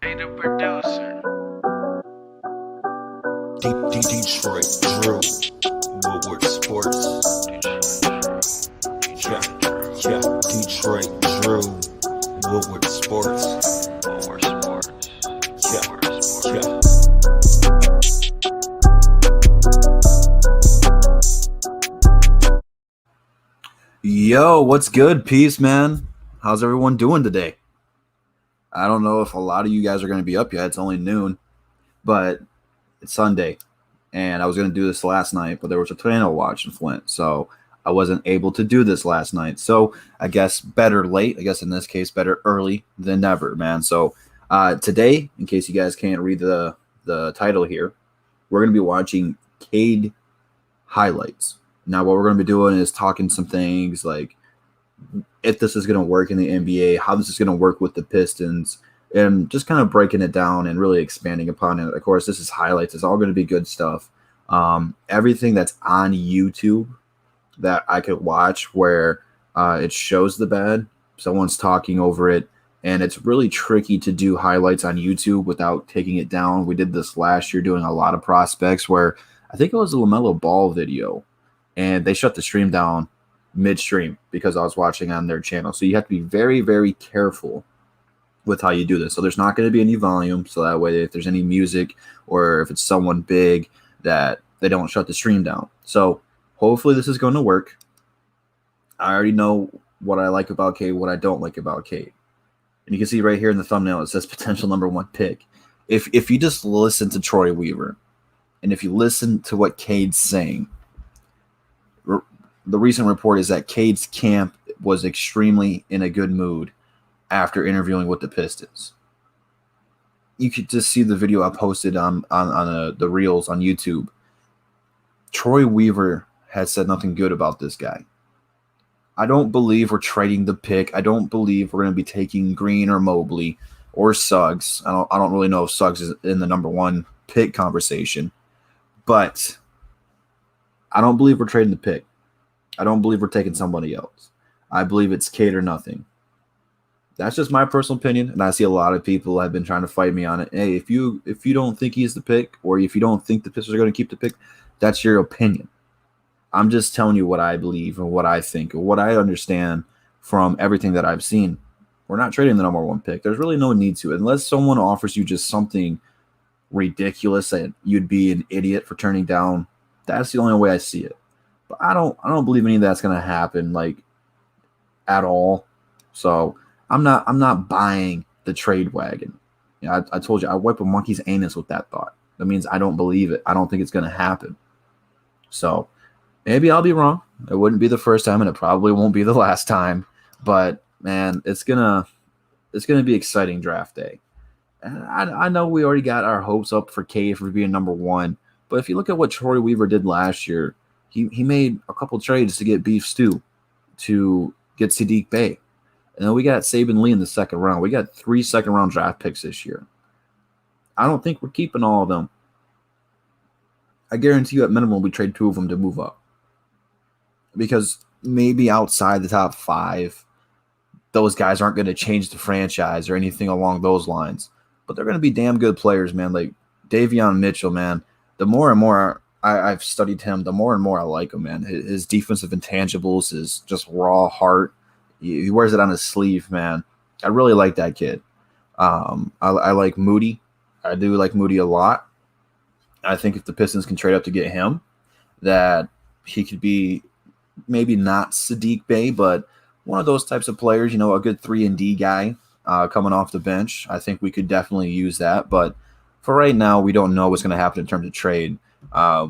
Hey, the producer. Detroit Drew Woodward Sports. Yeah, yeah. Detroit Drew Woodward Sports. More sports. Yeah, More sports. yeah. Yo, what's good, Peace, man? How's everyone doing today? I don't know if a lot of you guys are going to be up yet. It's only noon, but it's Sunday, and I was going to do this last night, but there was a tornado watch in Flint, so I wasn't able to do this last night. So I guess better late. I guess in this case, better early than never, man. So today, in case you guys can't read the title here, we're going to be watching Cade highlights. Now, what we're going to be doing is talking some things like if this is going to work in the NBA, how this is going to work with the Pistons, and just kind of breaking it down and really expanding upon it. Of course, this is highlights. It's all going to be good stuff. Everything that's on YouTube that I could watch where it shows the bad, someone's talking over it, and it's really tricky to do highlights on YouTube without taking it down. We did this last year doing a lot of prospects where I think it was a LaMelo Ball video, and they shut the stream down midstream because I was watching on their channel. So you have to be very, very careful with how you do this. So there's not going to be any volume. So that way, if there's any music or if it's someone big, that they don't shut the stream down. So hopefully this is going to work. I already know what I like about Cade, what I don't like about Cade. And you can see right here in the thumbnail, it says potential #1 pick. If you just listen to Troy Weaver, and if you listen to what Cade's saying, the recent report is that Cade's camp was extremely in a good mood after interviewing with the Pistons. You could just see the video I posted on the reels on YouTube. Troy Weaver has said nothing good about this guy. I don't believe we're trading the pick. I don't believe we're going to be taking Green or Mobley or Suggs. I don't really know if Suggs is in the #1 pick conversation, but I don't believe we're trading the pick. I don't believe we're taking somebody else. I believe it's Cade or nothing. That's just my personal opinion, and I see a lot of people have been trying to fight me on it. Hey, if you don't think he's the pick, or if you don't think the Pistons are going to keep the pick, that's your opinion. I'm just telling you what I believe and what I think and what I understand from everything that I've seen. We're not trading the #1 pick. There's really no need to, unless someone offers you just something ridiculous that you'd be an idiot for turning down. That's the only way I see it. But I don't believe any of that's going to happen, like, at all. So I'm not buying the trade wagon. You know, I told you I wipe a monkey's anus with that thought. That means I don't believe it. I don't think it's going to happen. So maybe I'll be wrong. It wouldn't be the first time, and it probably won't be the last time. But man, it's gonna be exciting draft day. And I know we already got our hopes up for Cade for being #1, but if you look at what Troy Weaver did last year, he made a couple trades to get Beef Stew, to get Sadiq Bey. And then we got Saban Lee in the second round. We got 3 second-round draft picks this year. I don't think we're keeping all of them. I guarantee you at minimum we trade 2 of them to move up. Because maybe outside the top 5, those guys aren't going to change the franchise or anything along those lines. But they're going to be damn good players, man. Like Davion Mitchell, man. The more and more I've studied him, the more and more I like him, man. His defensive intangibles is just raw heart. He wears it on his sleeve, man. I really like that kid. I like Moody. I do like Moody a lot. I think if the Pistons can trade up to get him, that he could be maybe not Sadiq Bey, but one of those types of players, a good 3-and-D guy coming off the bench. I think we could definitely use that. But for right now, we don't know what's going to happen in terms of trade.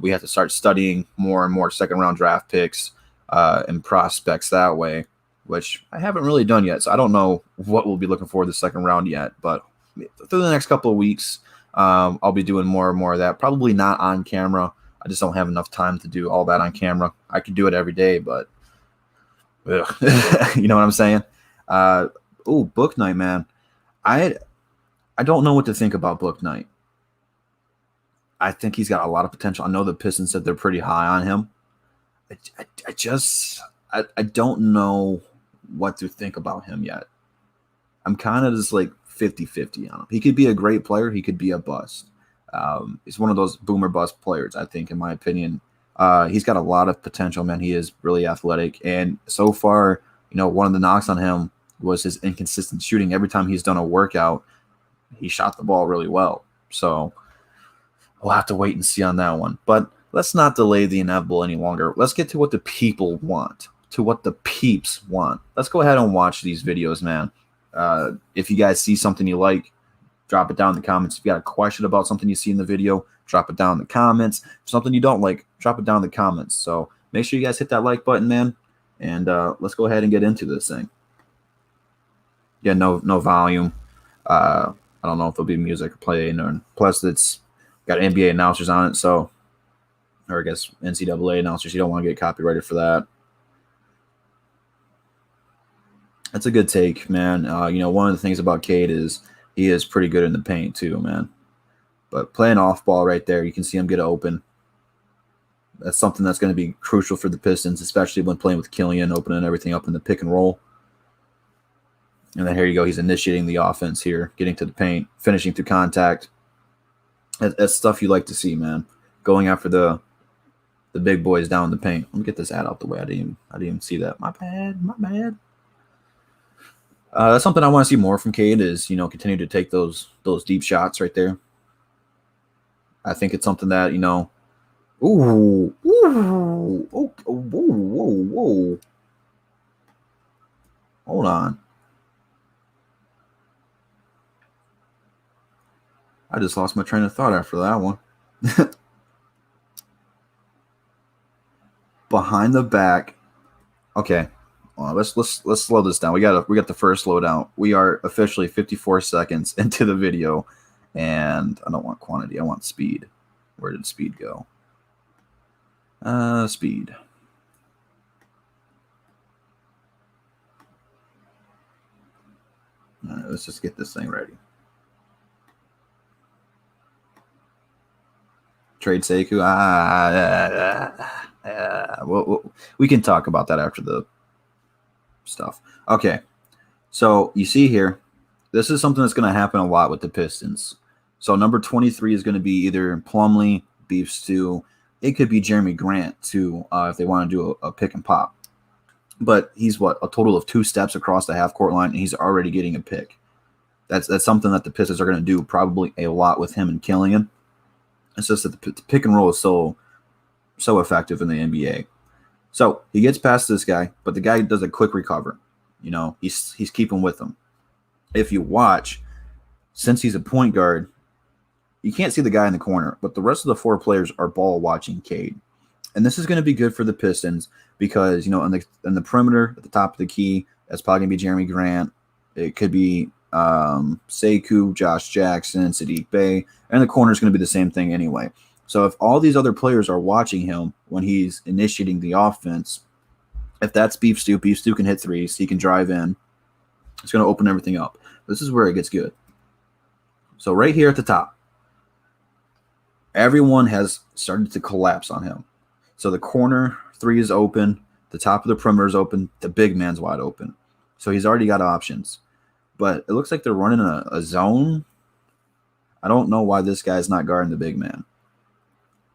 We have to start studying more and more second-round draft picks and prospects that way, which I haven't really done yet. So I don't know what we'll be looking for the second round yet. But through the next couple of weeks, I'll be doing more and more of that. Probably not on camera. I just don't have enough time to do all that on camera. I could do it every day, but you know what I'm saying? Book night, man. I don't know what to think about Book night. I think he's got a lot of potential. I know the Pistons said they're pretty high on him. I don't know what to think about him yet. I'm kind of just like 50-50 on him. He could be a great player. He could be a bust. He's one of those boomer bust players, I think, in my opinion. He's got a lot of potential, man. He is really athletic. And so far, one of the knocks on him was his inconsistent shooting. Every time he's done a workout, he shot the ball really well. So we'll have to wait and see on that one. But let's not delay the inevitable any longer. Let's get to what the people want, to what the peeps want. Let's go ahead and watch these videos, man. If you guys see something you like, drop it down in the comments. If you got a question about something you see in the video, drop it down in the comments. If something you don't like, drop it down in the comments. So make sure you guys hit that like button, man. And let's go ahead and get into this thing. Yeah, no volume. I don't know if there'll be music playing, or plus it's got NBA announcers on it, so, or I guess NCAA announcers. You don't want to get copyrighted for that. That's a good take, man. One of the things about Cade is he is pretty good in the paint too, man. But playing off ball right there, you can see him get open. That's something that's going to be crucial for the Pistons, especially when playing with Killian, opening everything up in the pick and roll. And then here you go. He's initiating the offense here, getting to the paint, finishing through contact. That's stuff you like to see, man. Going after the big boys down in the paint. Let me get this ad out the way. I didn't even see that. My bad. That's something I want to see more from Cade is, continue to take those deep shots right there. I think it's something that, ooh, whoa. Hold on. I just lost my train of thought after that one. Behind the back. Okay. Let's slow this down. We got the first slow down. We are officially 54 seconds into the video, and I don't want quantity. I want speed. Where did speed go? Speed. All right, let's just get this thing ready. Trade Sekou. We can talk about that after the stuff. Okay, so you see here, this is something that's going to happen a lot with the Pistons. So number 23 is going to be either Plumlee, Beef Stew. It could be Jeremy Grant too, if they want to do a pick and pop. But he's a total of 2 steps across the half court line, and he's already getting a pick. That's something that the Pistons are going to do probably a lot with him and Killian. It's just that the pick and roll is so effective in the NBA. So he gets past this guy, but the guy does a quick recover. He's keeping with him. If you watch, since he's a point guard, you can't see the guy in the corner, but the rest of the 4 players are ball watching Cade. And this is going to be good for the Pistons because, in the perimeter at the top of the key, that's probably going to be Jeremy Grant. It could be Sekou, Josh Jackson, Sadiq Bey, and the corner is going to be the same thing anyway. So if all these other players are watching him when he's initiating the offense, if that's Beef Stew can hit threes. He can drive in. It's going to open everything up. This is where it gets good. So right here at the top, everyone has started to collapse on him. So the corner 3 is open. The top of the perimeter is open. The big man's wide open. So he's already got options. But it looks like they're running a zone. I don't know why this guy's not guarding the big man.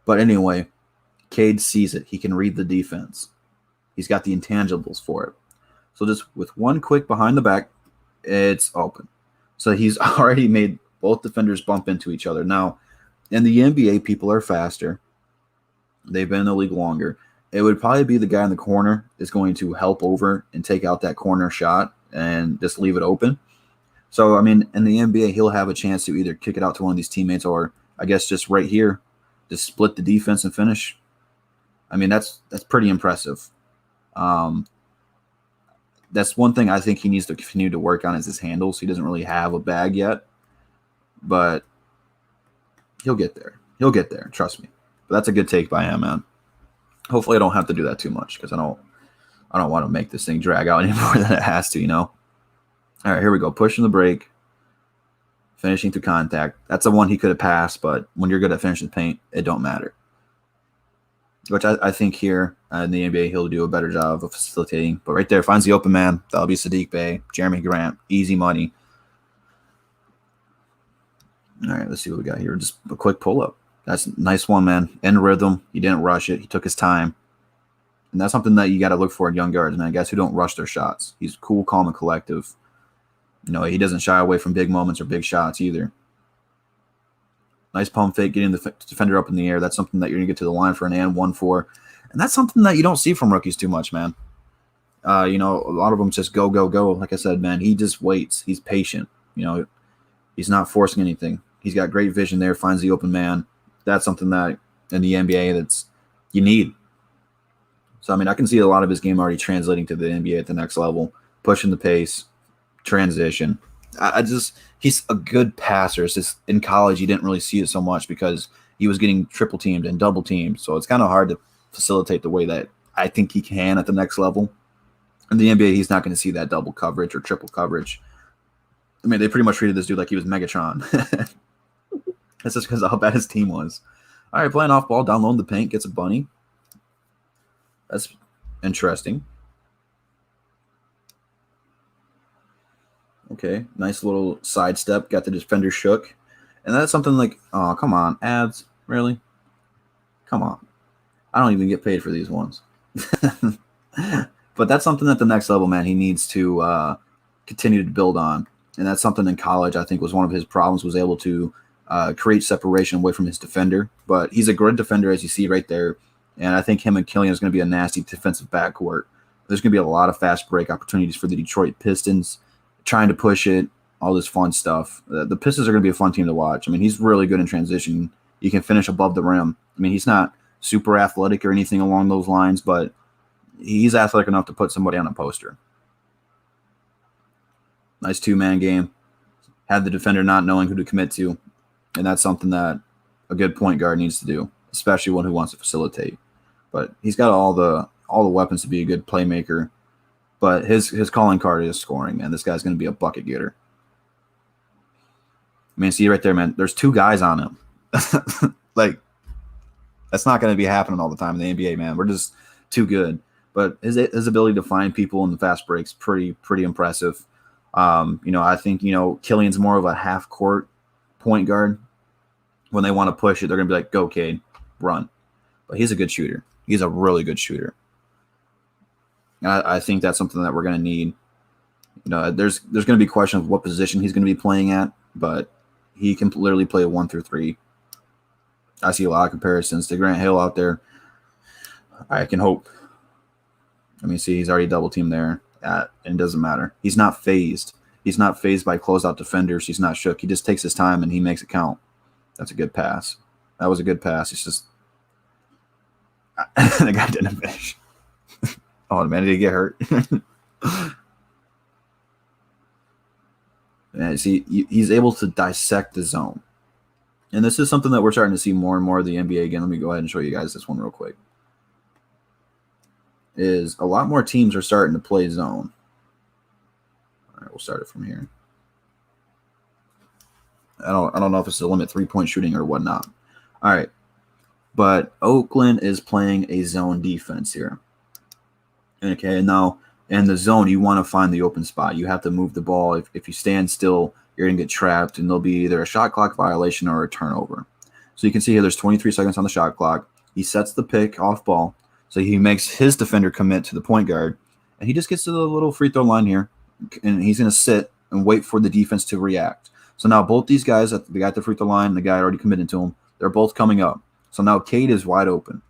But anyway, Cade sees it. He can read the defense. He's got the intangibles for it. So just with one quick behind the back, it's open. So he's already made both defenders bump into each other. Now, in the NBA, people are faster. They've been in the league longer. It would probably be the guy in the corner is going to help over and take out that corner shot and just leave it open. So, in the NBA, he'll have a chance to either kick it out to one of these teammates or, I guess, just right here, just split the defense and finish. That's pretty impressive. That's one thing I think he needs to continue to work on is his handles. He doesn't really have a bag yet, but he'll get there. He'll get there. Trust me. But that's a good take by him, man. Hopefully I don't have to do that too much because I don't want to make this thing drag out any more than it has to, All right, here we go. Pushing the break. Finishing through contact. That's the one he could have passed, but when you're good at finishing the paint, it don't matter. Which I think here in the NBA, he'll do a better job of facilitating. But right there, finds the open man. That'll be Sadiq Bey, Jeremy Grant. Easy money. All right, let's see what we got here. Just a quick pull up. That's a nice one, man. In rhythm. He didn't rush it. He took his time. And that's something that you got to look for in young guards, man. Guys who don't rush their shots. He's cool, calm, and collective. He doesn't shy away from big moments or big shots either. Nice pump fake, getting the defender up in the air. That's something that you're going to get to the line for an and 1-4. And that's something that you don't see from rookies too much, man. A lot of them just go, go, go. Like I said, man, he just waits. He's patient. He's not forcing anything. He's got great vision there, finds the open man. That's something that in the NBA that's you need. So, I can see a lot of his game already translating to the NBA at the next level, pushing the pace, transition. He's a good passer. It's just in college, you didn't really see it so much because he was getting triple teamed and double teamed. So it's kind of hard to facilitate the way that I think he can at the next level. In the NBA, he's not going to see that double coverage or triple coverage. They pretty much treated this dude like he was Megatron. That's just because of how bad his team was. All right, playing off ball, down low in the paint, gets a bunny. That's interesting. Okay, nice little sidestep. Got the defender shook. And that's something like, oh, come on, ads? Really? Come on. I don't even get paid for these ones. But that's something at the next level, man, he needs to continue to build on. And that's something in college I think was one of his problems, was able to create separation away from his defender. But he's a great defender, as you see right there. And I think him and Killian is going to be a nasty defensive backcourt. There's going to be a lot of fast break opportunities for the Detroit Pistons, trying to push it, all this fun stuff. The Pistons are going to be a fun team to watch. He's really good in transition. He can finish above the rim. He's not super athletic or anything along those lines, but he's athletic enough to put somebody on a poster. Nice two-man game. Had the defender not knowing who to commit to, and that's something that a good point guard needs to do, especially one who wants to facilitate. But he's got all the weapons to be a good playmaker. But his calling card is scoring, man. This guy's going to be a bucket getter. See right there, man. There's two guys on him. That's not going to be happening all the time in the NBA, man. We're just too good. But his ability to find people in the fast breaks pretty impressive. I think Killian's more of a half court point guard. When they want to push it, they're going to be like, "Go, Cade, run." But he's a good shooter. He's a really good shooter. And I think that's something that we're going to need. There's going to be questions of what position he's going to be playing at, but he can literally play a 1 through 3. I see a lot of comparisons to Grant Hill out there. I can hope. See, he's already double teamed there, and it doesn't matter. He's not phased. He's not phased by closeout defenders. He's not shook. He just takes his time and he makes it count. That's a good pass. That was a good pass. It's just the guy didn't finish. Oh, man, did he get hurt? Yeah, see, he's able to dissect the zone. And this is something that we're starting to see more and more of the NBA again. Let me go ahead and show you guys this one real quick. Is a lot more teams are starting to play zone. All right, we'll start it from here. I don't know if it's a limit 3-point shooting or whatnot. All right. But Oakland is playing a zone defense here. Okay, now in the zone, you want to find the open spot. You have to move the ball. If you stand still, you're going to get trapped, and there'll be either a shot clock violation or a turnover. So you can see here there's 23 seconds on the shot clock. He sets the pick off ball. So he makes his defender commit to the point guard, and he just gets to the little free throw line here, and he's going to sit and wait for the defense to react. So now both these guys, the guy at the free throw line and the guy already committed to him, they're both coming up. So now Cade is wide open.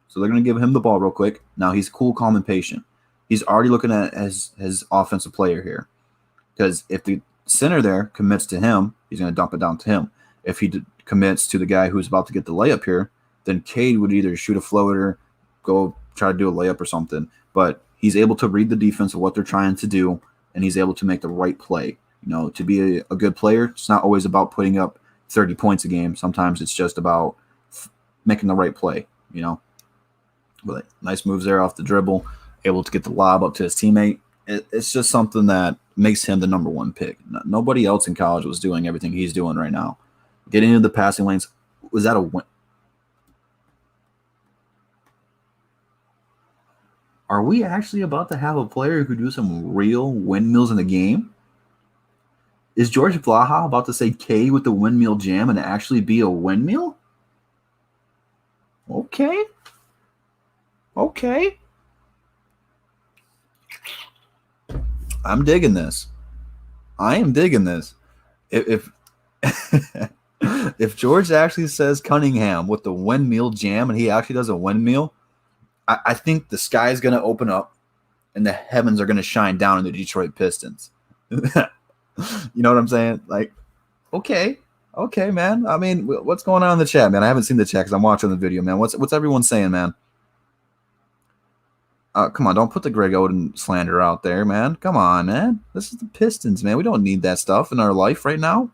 So they're going to give him the ball real quick. Now he's cool, calm, and patient. He's already looking at his offensive player here. Because if the center there commits to him, he's going to dump it down to him. If he commits to the guy who's about to get the layup here, then Cade would either shoot a floater, go try to do a layup or something. But he's able to read the defense of what they're trying to do, and he's able to make the right play. To be a good player, it's not always about putting up 30 points a game. Sometimes it's just about making the right play, But nice moves there off the dribble, able to get the lob up to his teammate. It's just something that makes him the number one pick. Nobody else in college was doing everything he's doing right now. Getting into the passing lanes, was that a win? Are we actually about to have a player who do some real windmills in the game? Is George Blaha about to say Cade with the windmill jam and actually be a windmill? Okay. Okay. I'm digging this. I am digging this. If if George actually says Cunningham with the windmill jam and he actually does a windmill, I think the sky is going to open up and the heavens are going to shine down on the Detroit Pistons. You know what I'm saying? Like, okay, man. I mean, what's going on in the chat, man? I haven't seen the chat because I'm watching the video, man. What's everyone saying, man? Come on, don't put the Greg Oden slander out there, man. Come on, man. This is the Pistons, man. We don't need that stuff in our life right now.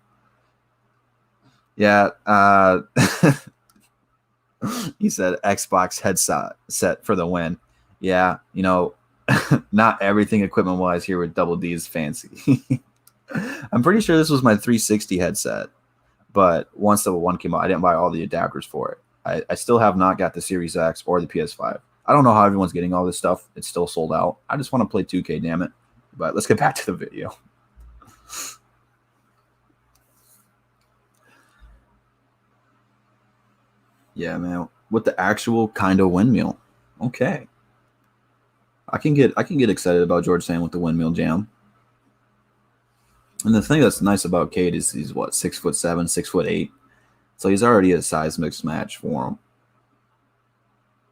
Yeah. He said Xbox headset set for the win. Yeah, you know, not everything equipment-wise here with Double D is fancy. I'm pretty sure this was my 360 headset, but once the one came out, I didn't buy all the adapters for it. I still have not got the Series X or the PS5. I don't know how everyone's getting all this stuff. It's still sold out. I just want to play 2K, damn it. But let's get back to the video. Yeah, man. With the actual kind of windmill. Okay. I can get excited about George saying with the windmill jam. And the thing that's nice about Cade is he's what, 6'7", 6'8". So he's already a size mixed match for him.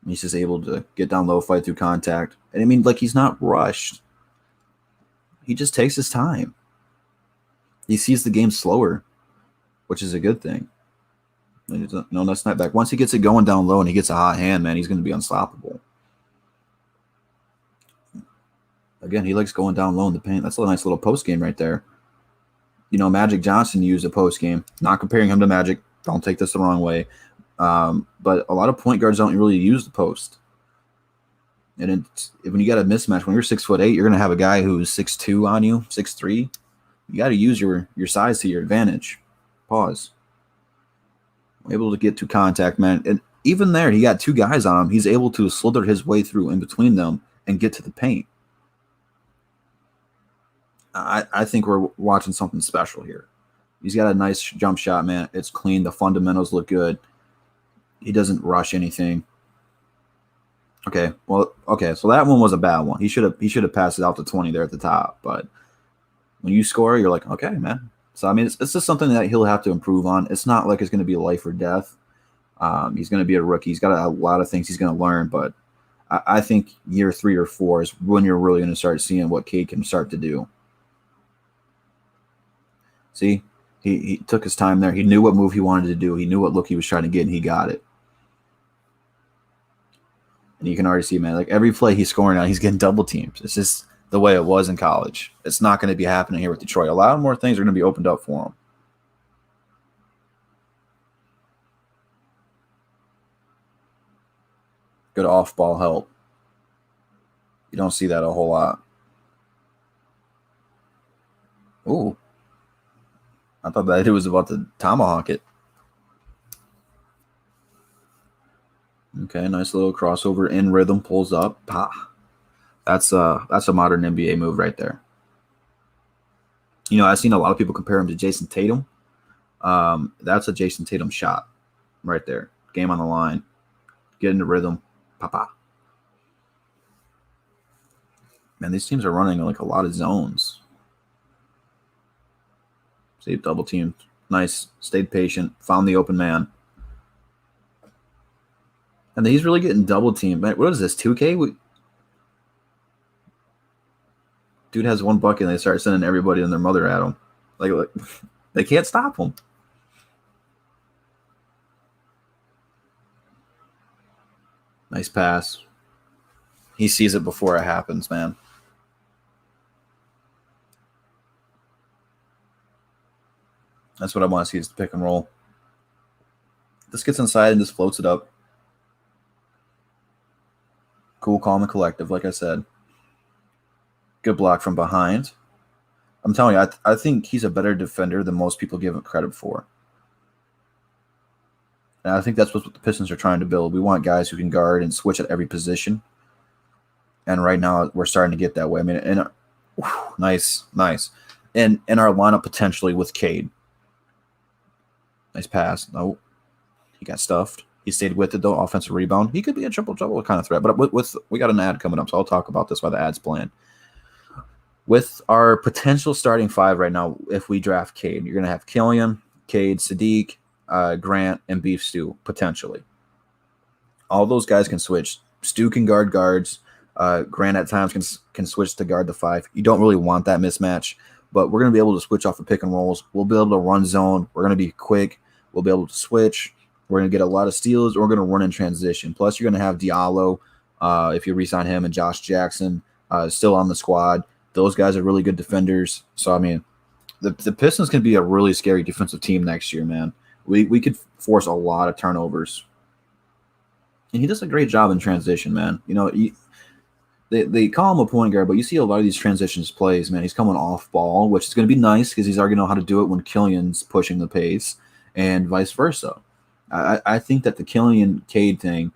He's just able to get down low, fight through contact. And I mean, like, he's not rushed. He just takes his time. He sees the game slower, which is a good thing. No, that's not back. Once he gets it going down low and he gets a hot hand, man, he's going to be unstoppable. Again, he likes going down low in the paint. That's a nice little post game right there. You know, Magic Johnson used a post game. Not comparing him to Magic. Don't take this the wrong way. But a lot of point guards don't really use the post. And when you got a mismatch, when you're 6'8", you're going to have a guy who's 6'2" on you, 6'3". You got to use your size to your advantage. Pause. Able to get to contact, man. And even there, he got two guys on him. He's able to slither his way through in between them and get to the paint. I think we're watching something special here. He's got a nice jump shot, man. It's clean. The fundamentals look good. He doesn't rush anything. Okay, so that one was a bad one. He should have passed it out to 20 there at the top. But when you score, you're like, okay, man. So I mean, it's just something that he'll have to improve on. It's not like it's going to be life or death. He's going to be a rookie. He's got a lot of things he's going to learn. But I think year 3 or 4 is when you're really going to start seeing what Cade can start to do. See, he took his time there. He knew what move he wanted to do. He knew what look he was trying to get, and he got it. And you can already see, man, like every play he's scoring now, he's getting double teams. It's just the way it was in college. It's not going to be happening here with Detroit. A lot more things are going to be opened up for him. Good off-ball help. You don't see that a whole lot. Ooh. I thought that it was about to tomahawk it. Okay, nice little crossover in rhythm, pulls up. Pah. That's a modern NBA move right there. You know, I've seen a lot of people compare him to Jason Tatum. That's a Jason Tatum shot right there. Game on the line. Get into rhythm. Papa. Man, these teams are running like a lot of zones. See, double team. Nice. Stayed patient. Found the open man. And he's really getting double teamed. What is this, 2K? Dude has one bucket and they start sending everybody and their mother at him. Like they can't stop him. Nice pass. He sees it before it happens, man. That's what I want to see is the pick and roll. This gets inside and just floats it up. Cool, calm, and collective, like I said. Good block from behind. I'm telling you, I think he's a better defender than most people give him credit for. And I think that's what the Pistons are trying to build. We want guys who can guard and switch at every position. And right now, we're starting to get that way. I mean, nice. in our lineup potentially with Cade. Nice pass. No, he got stuffed. He stayed with it though. Offensive rebound. He could be a triple-double kind of threat. But with we got an ad coming up, so I'll talk about this while the ad's playing. With our potential starting five right now, if we draft Cade, you're going to have Killian, Cade, Sadiq, Grant, and Beef Stew, potentially. All those guys can switch. Stew can guard guards. Grant at times can switch to guard the five. You don't really want that mismatch, but we're going to be able to switch off of pick and rolls. We'll be able to run zone. We're going to be quick. We'll be able to switch. We're going to get a lot of steals. We're going to run in transition. Plus, you're going to have Diallo, if you re-sign him, and Josh Jackson still on the squad. Those guys are really good defenders. So, I mean, the Pistons can be a really scary defensive team next year, man. We could force a lot of turnovers. And he does a great job in transition, man. You know, they call him a point guard, but you see a lot of these transitions plays, man. He's coming off ball, which is going to be nice because he's already know how to do it when Killian's pushing the pace and vice versa. I think that the Killian-Cade thing,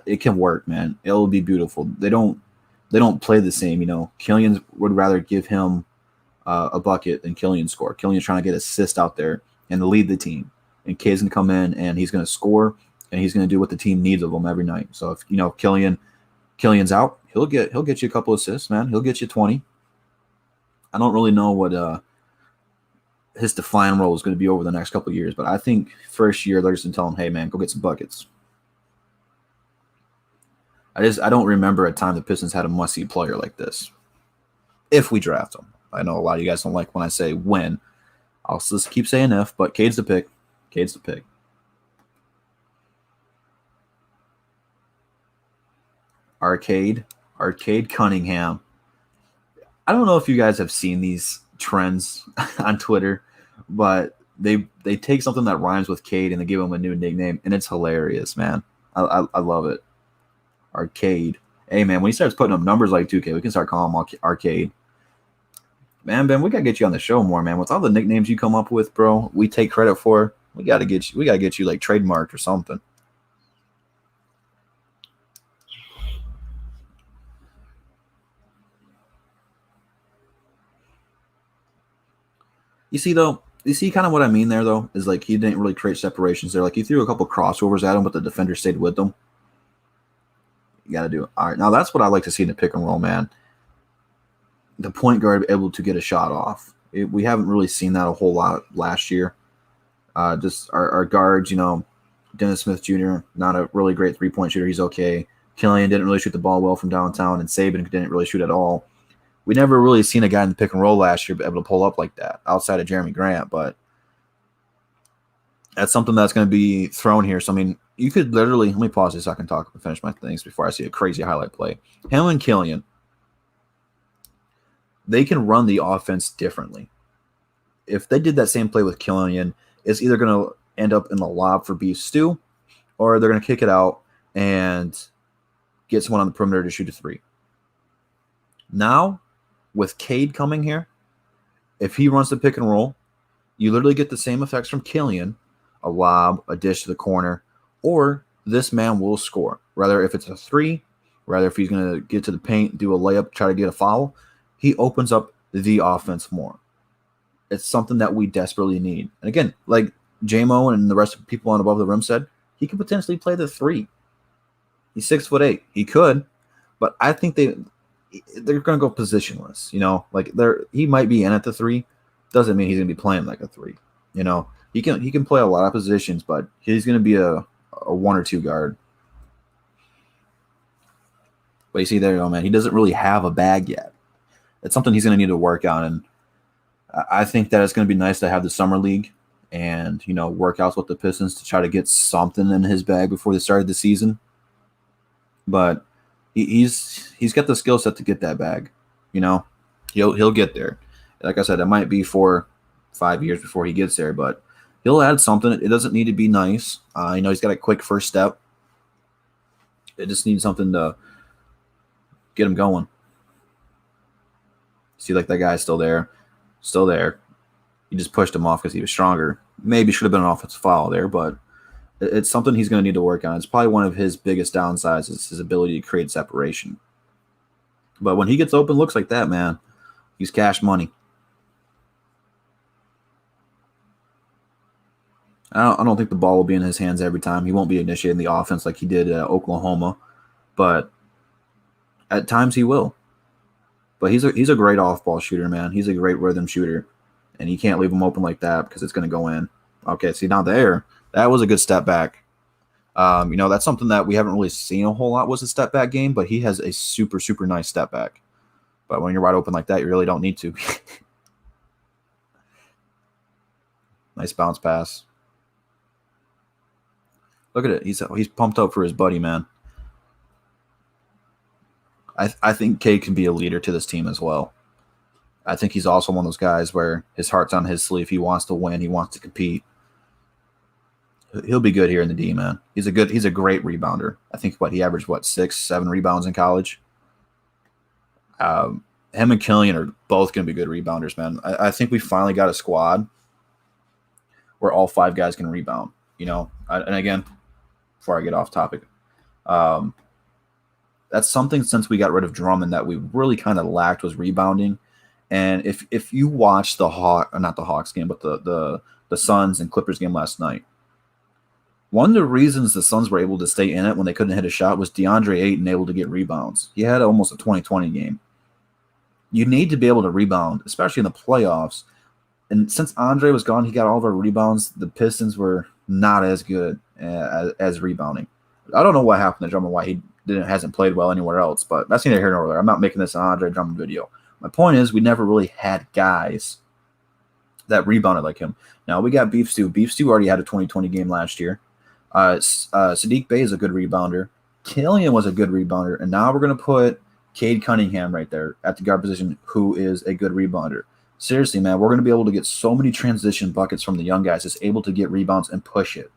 it can work, man. It'll be beautiful. They don't play the same, you know. Killian would rather give him a bucket than Killian score. Killian's trying to get assist out there and lead the team. And Cade's going to come in and he's going to score and he's going to do what the team needs of him every night. So if you know Killian's out, he'll get you a couple assists, man. He'll get you 20. I don't really know what his defined role is going to be over the next couple of years, but I think first year they're just going to tell him, hey man, go get some buckets. I don't remember a time the Pistons had a must-see player like this. If we draft him. I know a lot of you guys don't like when I say when. I'll just keep saying if, but Cade's the pick. Cade's the pick. Cade Cunningham. I don't know if you guys have seen these trends on Twitter, but they take something that rhymes with Cade and they give him a new nickname, and it's hilarious, man. I love it. Arcade. Hey, man, when he starts putting up numbers like 2K, we can start calling him Arcade. Man, Ben, we got to get you on the show more, man. With all the nicknames you come up with, bro, we take credit for. We got to get you like trademarked or something. You see kind of what I mean there, though, is like he didn't really create separations there. Like he threw a couple crossovers at him, but the defender stayed with them. You got to do it. All right, now that's what I like to see in the pick and roll, man. The point guard able to get a shot off. We haven't really seen that a whole lot last year. Just our guards, you know, Dennis Smith Jr., not a really great three-point shooter. He's okay. Killian didn't really shoot the ball well from downtown, and Saban didn't really shoot at all. We never really seen a guy in the pick and roll last year be able to pull up like that outside of Jeremy Grant, but that's something that's going to be thrown here. So, I mean, you could literally – let me pause this so I can talk and finish my things before I see a crazy highlight play. Him and Killian, they can run the offense differently. If they did that same play with Killian, it's either going to end up in the lob for Beef Stew or they're going to kick it out and get someone on the perimeter to shoot a three. Now, with Cade coming here, if he runs the pick and roll, you literally get the same effects from Killian, a lob, a dish to the corner, or this man will score. Rather if it's a three, rather if he's going to get to the paint, do a layup, try to get a foul, he opens up the offense more. It's something that we desperately need. And again, like J-Mo and the rest of the people on Above the Rim said, he could potentially play the three. He's 6'8". He could, but I think they're going to go positionless. You know, like he might be in at the three. Doesn't mean he's going to be playing like a three. You know, he can play a lot of positions, but he's going to be a one or two guard. But you see there, man, he doesn't really have a bag yet. It's something he's going to need to work on, and I think that it's going to be nice to have the summer league and, you know, workouts with the Pistons to try to get something in his bag before the start of the season. But he's got the skill set to get that bag. You know, he'll get there. Like I said, it might be 4-5 years before he gets there, but he'll add something. It doesn't need to be nice. You know, he's got a quick first step. It just needs something to get him going. See, like that guy's still there. He just pushed him off because he was stronger. Maybe should have been an offensive foul there, but it's something he's going to need to work on. It's probably one of his biggest downsides is his ability to create separation. But when he gets open looks like that, man, he's cash money. I don't think the ball will be in his hands every time. He won't be initiating the offense like he did at Oklahoma, but at times he will. But he's a great off-ball shooter, man. He's a great rhythm shooter, and you can't leave him open like that because it's going to go in. Okay, see, now that was a good step back. That's something that we haven't really seen a whole lot was a step back game, but he has a super, super nice step back. But when you're wide open like that, you really don't need to. Nice bounce pass. Look at it. He's pumped up for his buddy, man. I think Cade can be a leader to this team as well. I think he's also one of those guys where his heart's on his sleeve. He wants to win. He wants to compete. He'll be good here in the D, man. He's a great rebounder. I think he averaged 6, 7 rebounds in college. Him and Killian are both going to be good rebounders, man. I think we finally got a squad where all 5 guys can rebound. And again, before I get off topic, that's something since we got rid of Drummond that we really kind of lacked was rebounding. And if you watch not the Hawks game, but the Suns and Clippers game last night, one of the reasons the Suns were able to stay in it when they couldn't hit a shot was DeAndre Ayton able to get rebounds. He had almost a 20-20 game. You need to be able to rebound, especially in the playoffs. And since Andre was gone, he got all of our rebounds. The Pistons were not as good as rebounding. I don't know what happened to Drummond, why he hasn't played well anywhere else, but that's neither here nor there. I'm not making this an Andre Drummond video. My point is we never really had guys that rebounded like him. Now, we got Beef Stew. Beef Stew already had a 20-20 game last year. Sadiq Bey is a good rebounder. Killian was a good rebounder. And now we're going to put Cade Cunningham right there at the guard position, who is a good rebounder. Seriously, man, we're going to be able to get so many transition buckets from the young guys that's able to get rebounds and push it.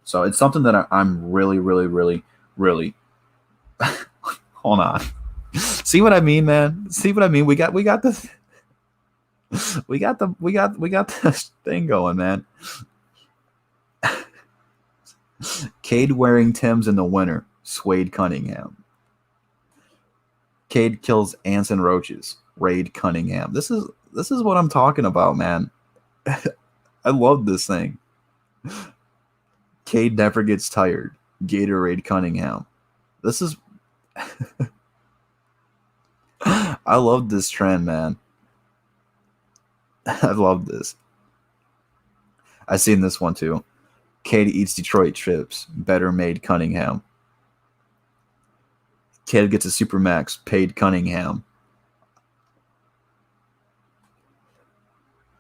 So it's something that I'm really, really, really, really hold on. See what I mean, man? See what I mean? We got this. We got this thing going, man. Cade wearing Timbs in the winter. Cade Cunningham. Cade kills ants and roaches. Cade Cunningham. This is what I'm talking about, man. I love this thing. Cade never gets tired. Gatorade Cunningham. This is I love this trend, man. I love this. I've seen this one too. Cade eats Detroit chips. Better made Cunningham. Cade gets a supermax. Paid Cunningham.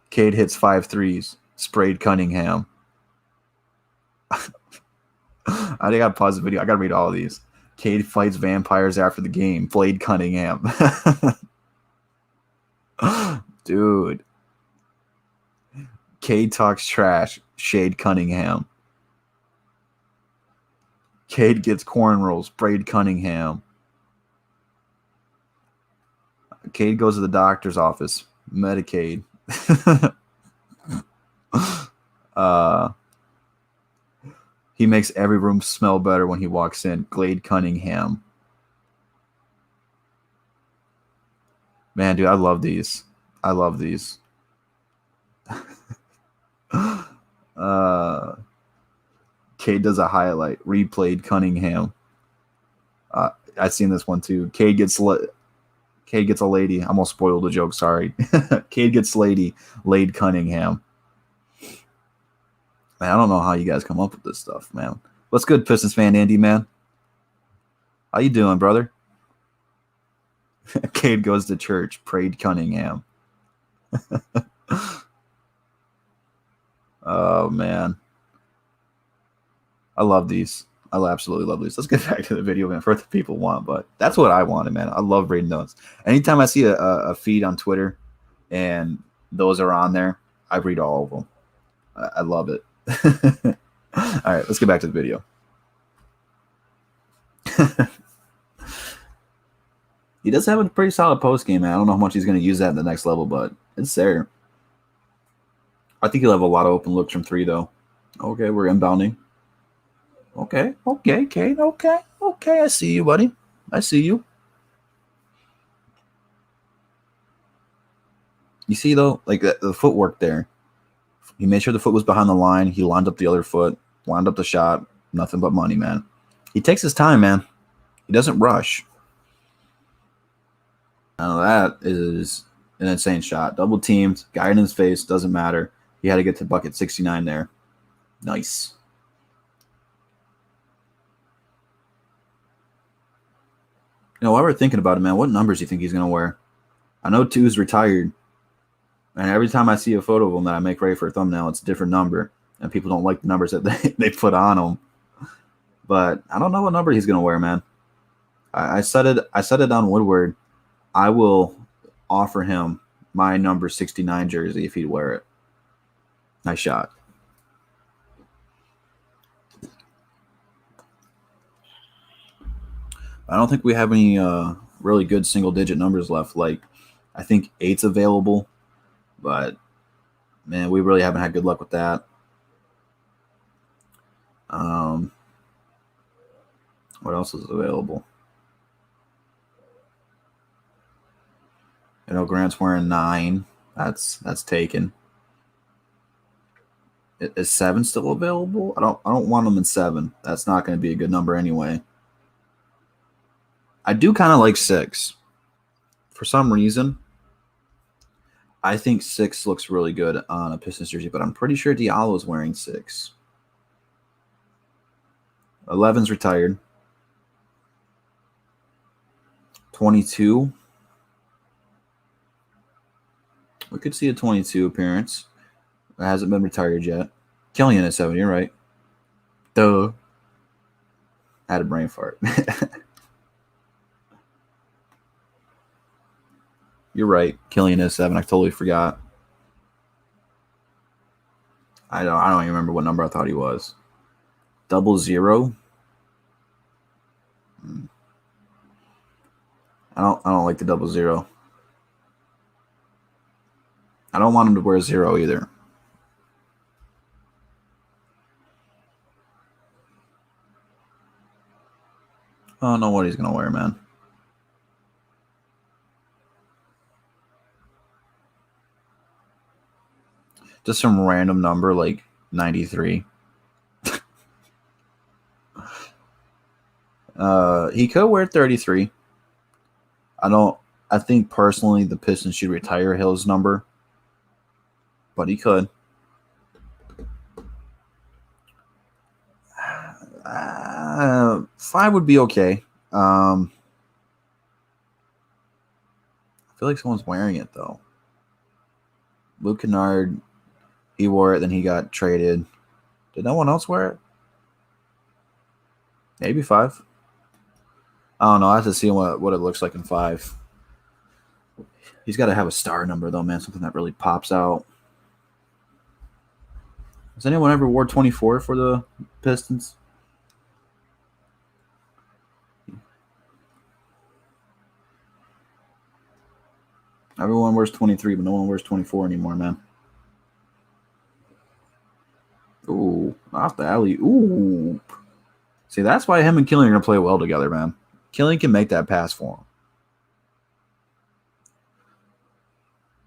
Cade hits 5 threes. Sprayed Cunningham. I gotta pause the video. I gotta read all of these. Cade fights vampires after the game. Played Cunningham. Dude. Cade talks trash. Shade Cunningham. Cade gets cornrows. Braid Cunningham. Cade goes to the doctor's office. Medicaid. He makes every room smell better when he walks in. Glade Cunningham. Man, dude, I love these. I love these. Cade does a highlight. Replayed Cunningham. I've seen this one too. Cade gets a lady. I'm gonna spoil the joke. Sorry. Cade gets lady. Laid Cunningham. Man, I don't know how you guys come up with this stuff, man. What's good, Pistons fan Andy, man? How you doing, brother? Cade goes to church. Prayed Cunningham. Oh, man. I love these. I absolutely love these. Let's get back to the video, man, for what the people want. But that's what I wanted, man. I love reading those. Anytime I see a feed on Twitter and those are on there, I read all of them. I love it. All right, let's get back to the video. He does have a pretty solid post game, man. I don't know how much he's going to use that in the next level, but it's there. I think he'll have a lot of open looks from 3, though. Okay, we're inbounding. Okay, Cade. Okay. I see you, buddy. I see you. You see, though, like the footwork there. He made sure the foot was behind the line. He lined up the other foot, lined up the shot. Nothing but money, man. He takes his time, man. He doesn't rush. Now that is an insane shot. Double teamed, guy in his face, doesn't matter. He had to get to bucket 69 there. Nice. You know, while we're thinking about it, man, what numbers do you think he's going to wear? I know 2's retired. And every time I see a photo of him that I make ready for a thumbnail, it's a different number. And people don't like the numbers that they put on him. But I don't know what number he's going to wear, man. I said it on Woodward. I will offer him my number 69 jersey if he'd wear it. Nice shot. I don't think we have any really good single-digit numbers left. Like, I think 8's available, but, man, we really haven't had good luck with that. What else is available? You know, Grant's wearing 9. That's taken. Is 7 still available? I don't want him in 7. That's not going to be a good number anyway. I do kind of like 6. For some reason, I think 6 looks really good on a Pistons jersey, but I'm pretty sure Diallo's wearing 6. 11's retired. 22. We could see a 22 appearance. It hasn't been retired yet. Killian at 7, you're right. Duh. I had a brain fart. You're right. Killian is 7. I totally forgot. I don't even remember what number I thought he was. 00. I don't like the 00. I don't want him to wear 0 either. I don't know what he's gonna wear, man. Just some random number like 93. He could wear 33. I think personally the Pistons should retire Hill's number, but he could. 5 would be okay. I feel like someone's wearing it though. Luke Kennard, he wore it, then he got traded. Did no one else wear it? Maybe 5. I don't know. I have to see what it looks like in 5. He's got to have a star number, though, man. Something that really pops out. Has anyone ever wore 24 for the Pistons? Everyone wears 23, but no one wears 24 anymore, man. Ooh, off the alley. Ooh. See, that's why him and Killian are going to play well together, man. Killian can make that pass for him.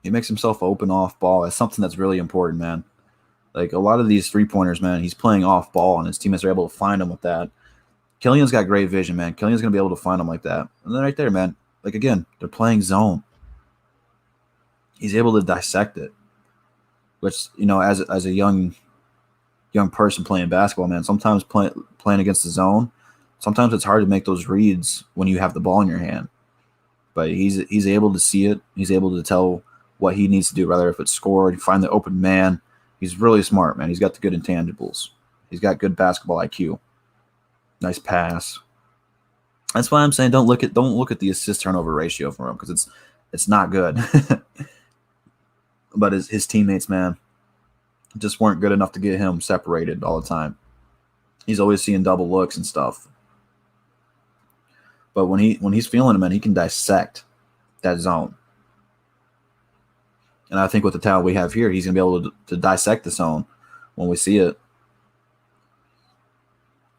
He makes himself open off ball. That's something that's really important, man. Like, a lot of these three-pointers, man, he's playing off ball, and his teammates are able to find him with that. Killian's got great vision, man. Killian's going to be able to find him like that. And then right there, man, like, again, they're playing zone. He's able to dissect it, which, you know, as a young person playing basketball, man, sometimes playing against the zone, sometimes it's hard to make those reads when you have the ball in your hand. But he's able to see it. He's able to tell what he needs to do, rather if it's scored, find the open man. He's really smart, man. He's got the good intangibles. He's got good basketball IQ. Nice pass. That's why I'm saying don't look at the assist turnover ratio for him, because it's not good. But his teammates, man, just weren't good enough to get him separated all the time. He's always seeing double looks and stuff. But when he's feeling it, man, he can dissect that zone. And I think with the talent we have here, he's going to be able to dissect the zone when we see it.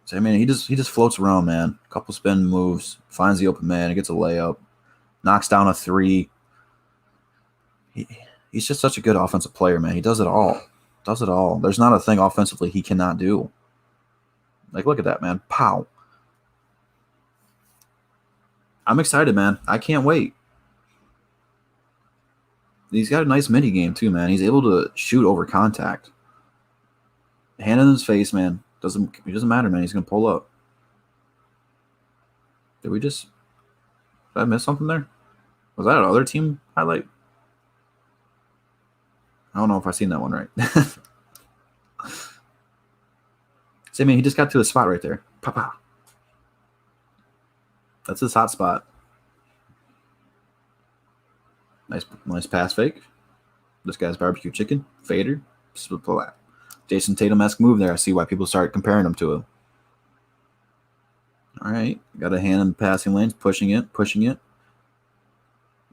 So, I mean, he just floats around, man. A couple spin moves, finds the open man, gets a layup, knocks down a 3. He's just such a good offensive player, man. He does it all. Does it all. There's not a thing offensively he cannot do. Like, look at that, man. Pow. I'm excited, man. I can't wait. He's got a nice mini game too, man. He's able to shoot over contact. Hand in his face, man. It doesn't matter, man. He's gonna pull up. Did I miss something there? Was that another team highlight? I don't know if I've seen that one right. See, man, he just got to a spot right there. Papa. That's his hot spot. Nice pass fake. This guy's barbecue chicken. Fader. Jason Tatum-esque move there. I see why people start comparing him to him. All right. Got a hand in the passing lanes. Pushing it.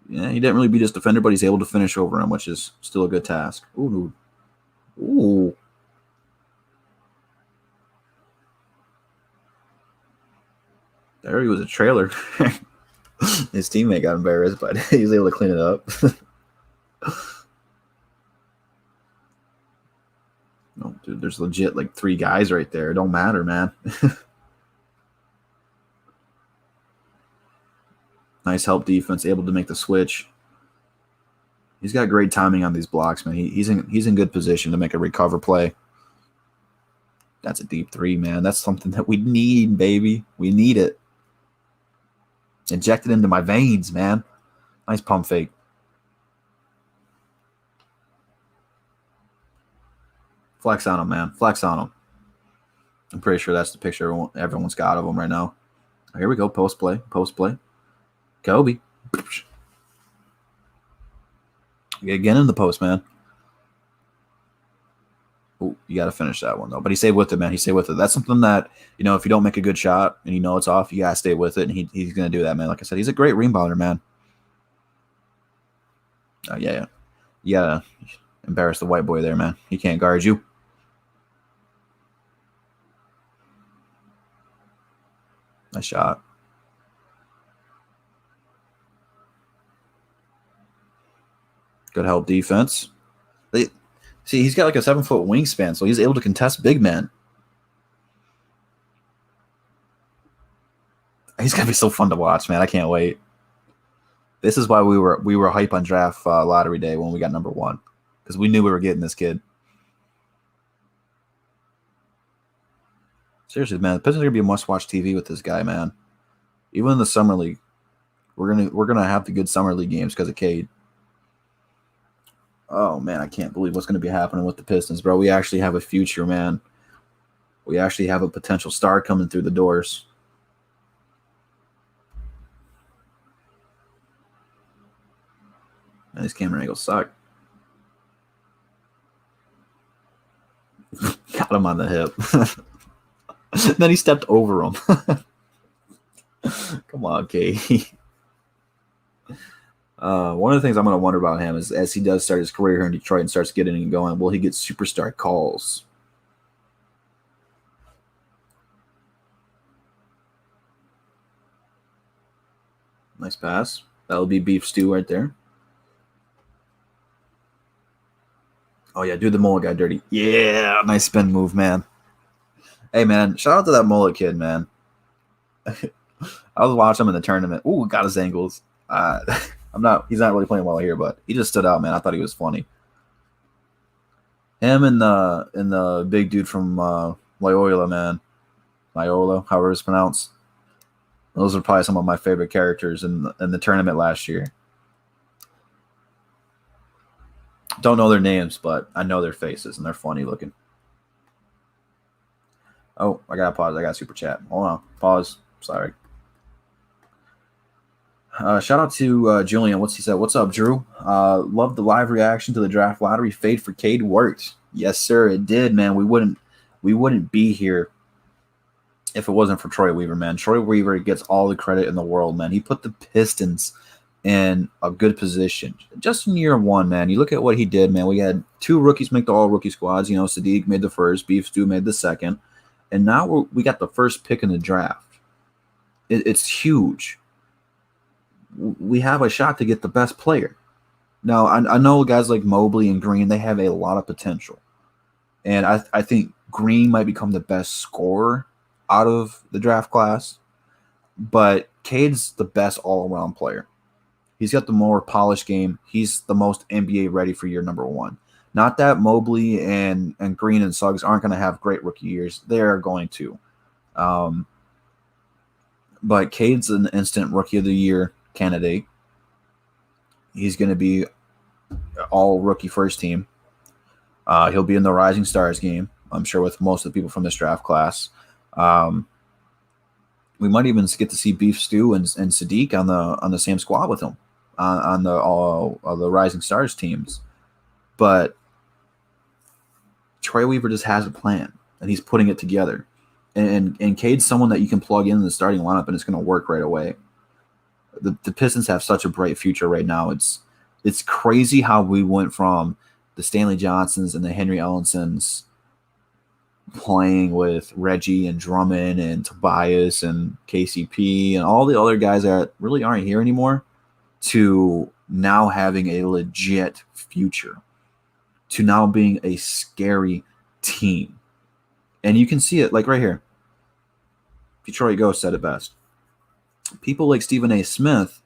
Yeah, he didn't really beat his defender, but he's able to finish over him, which is still a good task. Ooh. There he was a trailer. His teammate got embarrassed, but he was able to clean it up. No, dude, there's legit like 3 guys right there. It don't matter, man. Nice help defense, able to make the switch. He's got great timing on these blocks, man. He's in good position to make a recover play. That's a deep 3, man. That's something that we need, baby. We need it. Inject it into my veins, man. Nice pump fake. Flex on him, man. Flex on him. I'm pretty sure that's the picture everyone's got of him right now. Here we go. Post play. Kobe. Again in the post, man. Oh, you got to finish that one, though. But he stayed with it, man. He stayed with it. That's something that, if you don't make a good shot and you know it's off, you got to stay with it. And he's going to do that, man. Like I said, he's a great rebounder, man. Yeah. You got to embarrass the white boy there, man. He can't guard you. Nice shot. Good help defense. See, he's got like a 7-foot wingspan, so he's able to contest big men. He's gonna be so fun to watch, man. I can't wait. This is why we were hype on draft lottery day when we got number 1, because we knew we were getting this kid. Seriously, man, the Pistons are gonna be a must-watch TV with this guy, man. Even in the summer league, we're gonna have the good summer league games because of Cade. Oh, man, I can't believe what's going to be happening with the Pistons, bro. We actually have a future, man. We actually have a potential star coming through the doors. Man, these camera angles suck. Got him on the hip. Then he stepped over him. Come on, Cade. One of the things I'm going to wonder about him is as he does start his career here in Detroit and starts getting and going, will he get superstar calls? Nice pass. That'll be beef stew right there. Oh, yeah, do the mullet guy dirty. Yeah, nice spin move, man. Hey, man, shout out to that mullet kid, man. I was watching him in the tournament. Ooh, got his angles. He's not really playing well here, but he just stood out, man. I thought he was funny. Him and the big dude from Loyola, man. Loyola, however it's pronounced. Those are probably some of my favorite characters in the tournament last year. Don't know their names, but I know their faces, and they're funny looking. Oh, I got to pause. I got super chat. Hold on. Pause. Sorry. Shout out to Julian. What's he said? What's up, Drew? Love the live reaction to the draft lottery. Fade for Cade worked. Yes, sir. It did, man. We wouldn't be here if it wasn't for Troy Weaver, man. Troy Weaver gets all the credit in the world, man. He put the Pistons in a good position. Just in year 1, man. You look at what he did, man. We had 2 rookies make the all-rookie squads. Sadiq made the first. Beef Stew made the second. And now we got the first pick in the draft. It's huge. We have a shot to get the best player. Now, I know guys like Mobley and Green, they have a lot of potential. And I think Green might become the best scorer out of the draft class, but Cade's the best all-around player. He's got the more polished game. He's the most NBA ready for year number one. Not that Mobley and Green and Suggs aren't going to have great rookie years. They're going to. But Cade's an instant rookie of the year candidate. He's going to be all rookie first team. He'll be in the Rising Stars game, I'm sure, with most of the people from this draft class. We might even get to see Beef Stew and Sadiq on the same squad with him on the Rising Stars teams. But Troy Weaver just has a plan, and he's putting it together. And Cade's someone that you can plug in the starting lineup, and it's going to work right away. The Pistons have such a bright future right now. It's crazy how we went from the Stanley Johnsons and the Henry Ellensons playing with Reggie and Drummond and Tobias and KCP and all the other guys that really aren't here anymore to now having a legit future, to now being a scary team. And you can see it like right here. Detroit Ghost said it best. People like Stephen A. Smith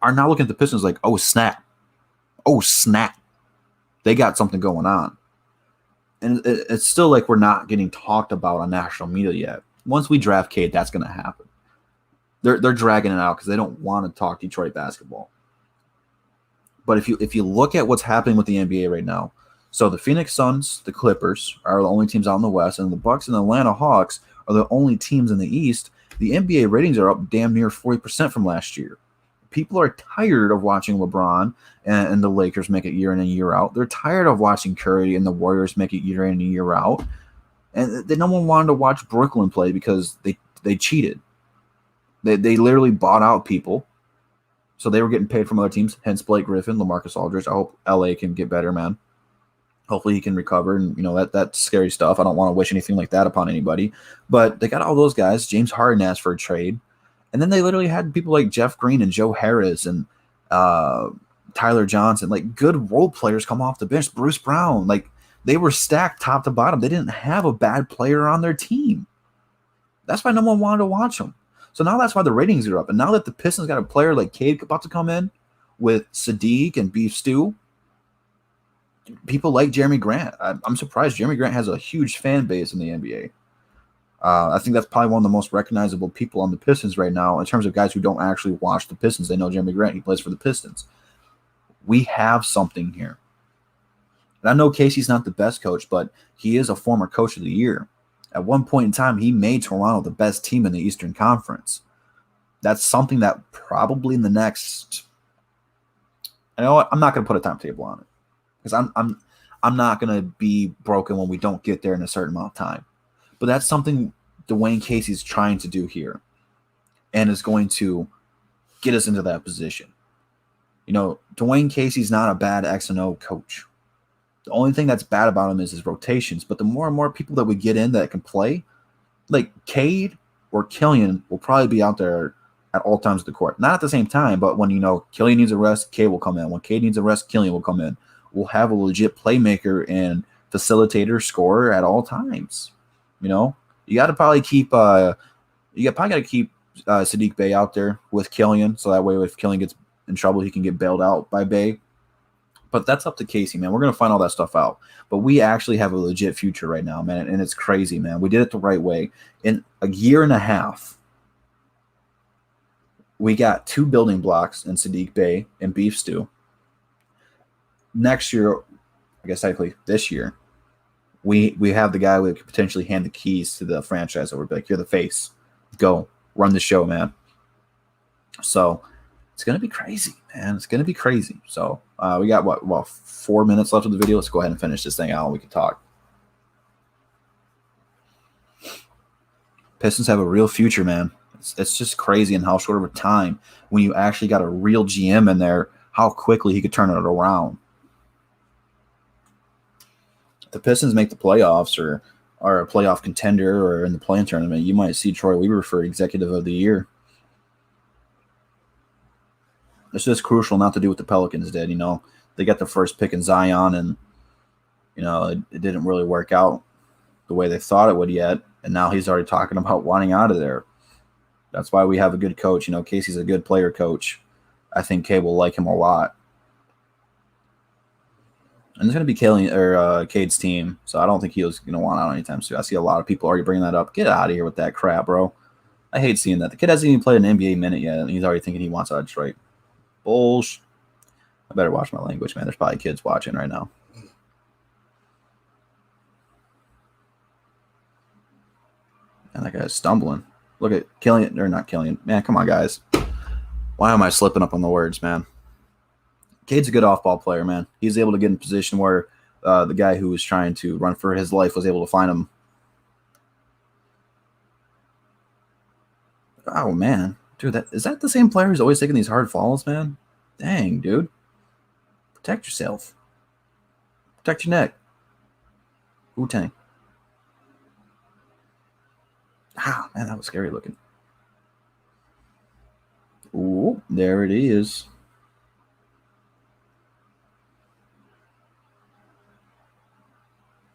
are now looking at the Pistons like, oh, snap. Oh, snap. They got something going on. And it's still like we're not getting talked about on national media yet. Once we draft Cade, that's going to happen. They're dragging it out because they don't want to talk Detroit basketball. But if you look at what's happening with the NBA right now, so the Phoenix Suns, the Clippers are the only teams out in the West, and the Bucks and the Atlanta Hawks are the only teams in the East. The NBA ratings are up damn near 40% from last year. People are tired of watching LeBron and the Lakers make it year in and year out. They're tired of watching Curry and the Warriors make it year in and year out. And no one wanted to watch Brooklyn play because they cheated. They literally bought out people. So they were getting paid from other teams, hence Blake Griffin, LaMarcus Aldridge. I hope LA can get better, man. Hopefully he can recover, and that's scary stuff. I don't want to wish anything like that upon anybody. But they got all those guys. James Harden asked for a trade. And then they literally had people like Jeff Green and Joe Harris and Tyler Johnson, like good role players come off the bench. Bruce Brown, like they were stacked top to bottom. They didn't have a bad player on their team. That's why no one wanted to watch them. So now that's why the ratings are up. And now that the Pistons got a player like Cade about to come in with Sadiq and Beef Stew, people like Jeremy Grant. I'm surprised Jeremy Grant has a huge fan base in the NBA. I think that's probably one of the most recognizable people on the Pistons right now in terms of guys who don't actually watch the Pistons. They know Jeremy Grant. He plays for the Pistons. We have something here. And I know Casey's not the best coach, but he is a former coach of the year. At one point in time, he made Toronto the best team in the Eastern Conference. That's something that probably in the next, you know what, I'm not going to put a timetable on it because I'm not going to be broken when we don't get there in a certain amount of time. But that's something Dwayne Casey's trying to do here and is going to get us into that position. Dwayne Casey's not a bad X and O coach. The only thing that's bad about him is his rotations. But the more and more people that we get in that can play, like Cade or Killian will probably be out there at all times of the court. Not at the same time, but when Killian needs a rest, Cade will come in. When Cade needs a rest, Killian will come in. We'll have a legit playmaker and facilitator, scorer at all times. You got to probably keep Sadiq Bey out there with Killian, so that way if Killian gets in trouble, he can get bailed out by Bey. But that's up to Casey, man. We're going to find all that stuff out. But we actually have a legit future right now, man, and it's crazy, man. We did it the right way. In a year and a half, we got 2 building blocks in Sadiq Bey and Beef Stew. Next year, I guess technically this year, we have the guy who could potentially hand the keys to the franchise over. Like, you're the face. Go. Run the show, man. So it's going to be crazy, man. It's going to be crazy. So we got, 4 minutes left of the video. Let's go ahead and finish this thing out and we can talk. Pistons have a real future, man. It's just crazy in how short of a time when you actually got a real GM in there, how quickly he could turn it around. The Pistons make the playoffs or are a playoff contender or in the play-in tournament, you might see Troy Weaver for Executive of the Year. It's just crucial not to do what the Pelicans did. They got the first pick in Zion, and it didn't really work out the way they thought it would yet, and now he's already talking about wanting out of there. That's why we have a good coach. Casey's a good player coach. I think Cade will like him a lot. And it's going to be Cade's team, so I don't think he was going to want out anytime soon. I see a lot of people already bringing that up. Get out of here with that crap, bro. I hate seeing that. The kid hasn't even played an NBA minute yet, and he's already thinking he wants out of Detroit. Bullshit. I better watch my language, man. There's probably kids watching right now. And that guy's stumbling. Look at Killian, or not Killian. Man, come on, guys. Why am I slipping up on the words, man? Cade's a good off-ball player, man. He's able to get in a position where the guy who was trying to run for his life was able to find him. Oh, man. Dude, is that the same player who's always taking these hard falls, man? Dang, dude. Protect yourself. Protect your neck. Wu-Tang. Ah, man, that was scary looking. Ooh, there it is.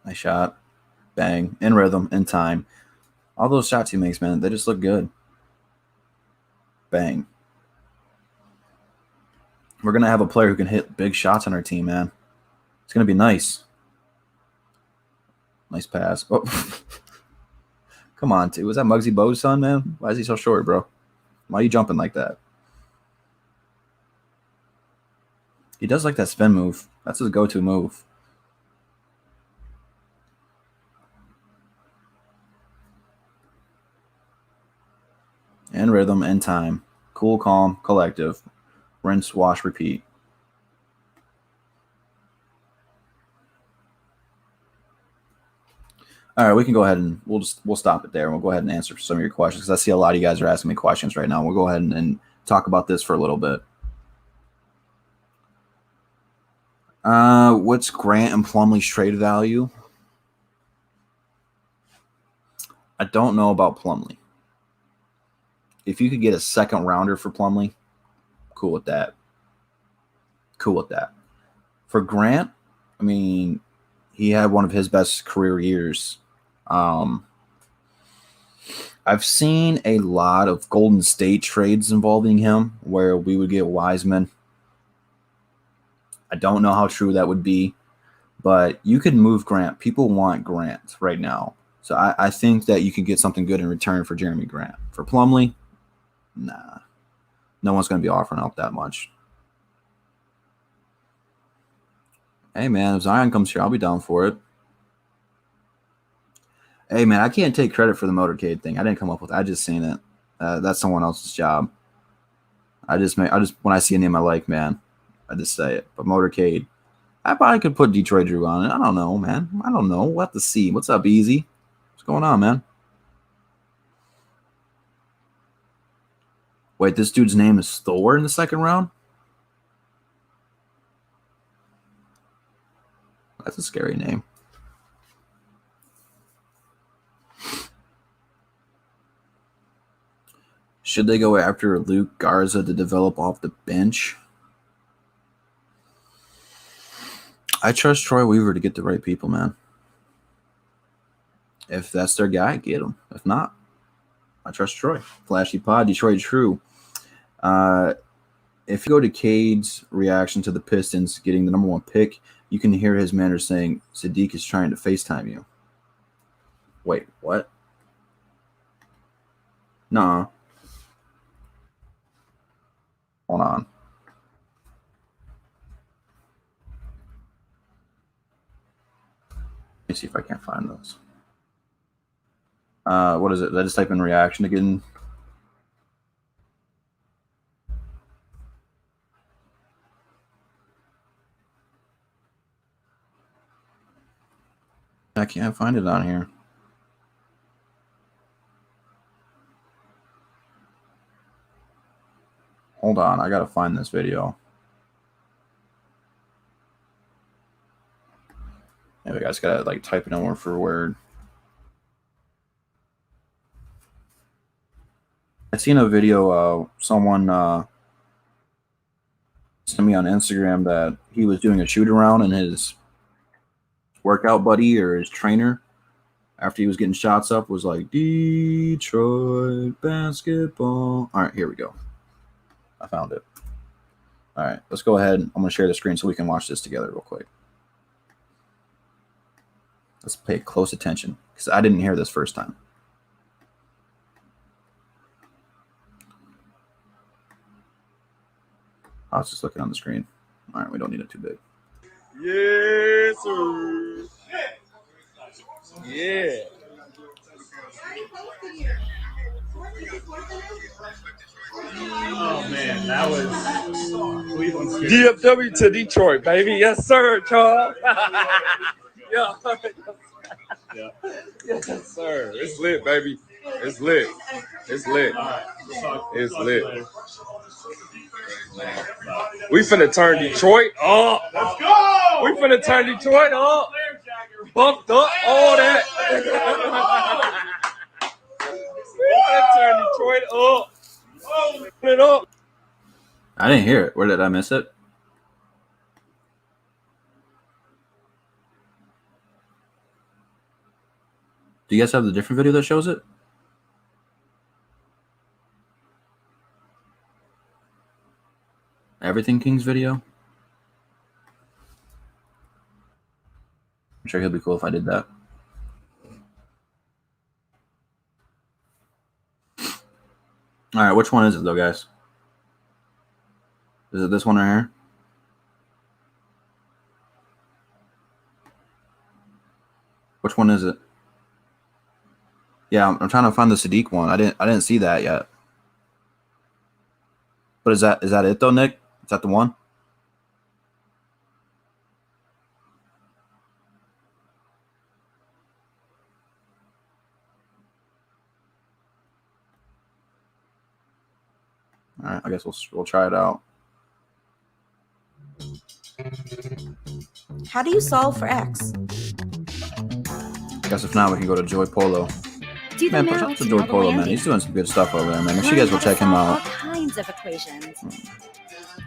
Nice shot. Bang. In rhythm, in time. All those shots he makes, man, they just look good. Bang. We're going to have a player who can hit big shots on our team, man. It's going to be nice. Nice pass. Oh. Come on, was that Muggsy Bogues' son, man? Why is he so short, bro? Why are you jumping like that? He does like that spin move. That's his go-to move. And rhythm and time. Cool, calm, collective. Rinse, wash, repeat. All right, we can go ahead and we'll stop it there. And we'll go ahead and answer some of your questions because I see a lot of you guys are asking me questions right now. We'll go ahead and talk about this for a little bit. What's Grant and Plumlee's trade value? I don't know about Plumlee. If you could get a second rounder for Plumlee, cool with that. Cool with that. For Grant, I mean, he had one of his best career years. I've seen a lot of Golden State trades involving him where we would get Wiseman. I don't know how true that would be, but you could move Grant. People want Grant right now. So I think that you can get something good in return for Jeremy Grant. For Plumlee, nah. No one's going to be offering up that much. Hey, man, if Zion comes here, I'll be down for it. Hey, man, I can't take credit for the motorcade thing. I didn't come up with it. I just seen it. That's someone else's job. When I see a name I like, man, I just say it. But motorcade, I probably could put Detroit Drew on it. I don't know, man. I don't know. We'll have to see. What's up, Easy? What's going on, man? Wait, this dude's name is Thor in the second round? That's a scary name. Should they go after Luke Garza to develop off the bench? I trust Troy Weaver to get the right people, man. If that's their guy, get him. If not, I trust Troy. Flashy Pod, Detroit True. If you go to Cade's reaction to the Pistons getting the number 1 pick, you can hear his manner saying, Sadiq is trying to FaceTime you. Wait, what? Nah. Hold on. Let me see if I can't find those. What is it? Did I just type in reaction again? I can't find it on here. Hold on, I gotta find this video. Maybe I just gotta like type it in word for word. I seen a video. Someone sent me on Instagram that he was doing a shoot around and his workout buddy or his trainer after he was getting shots up was like, Detroit basketball. All right, here we go. I found it. All right, let's go ahead. I'm going to share the screen so we can watch this together real quick. Let's pay close attention because I didn't hear this first time. I was just looking on the screen. All right, we don't need it too big. Yes, sir. Yeah. Oh man, that was Cleveland's good. DFW to Detroit, baby. Yes, sir, Charles. Yeah. Yeah. Yes, sir. It's lit, baby. It's lit. It's lit. All right, It's talk lit. later. We finna turn Detroit up. Let's go. We finna turn Detroit up. Bumped up, all that. We finna turn Detroit up. Turn it up. I didn't hear it. Where did I miss it? Do you guys have the different video that shows it? Everything King's video? I'm sure he'll be cool if I did that. All right, which one is it though, guys? Is it this one right here? Which one is it? Yeah, I'm trying to find the Sadiq one. I didn't see that yet. But is that it though, Nick? Is that the one? All right, I guess we'll try it out. How do you solve for x? I guess if not, we can go to Joy Polo. Do Man, them push now up to to Joy know the Polo, man. landing. He's doing some good stuff over there, man. Make sure you Learn guys go how to check him solve out. All kinds of equations.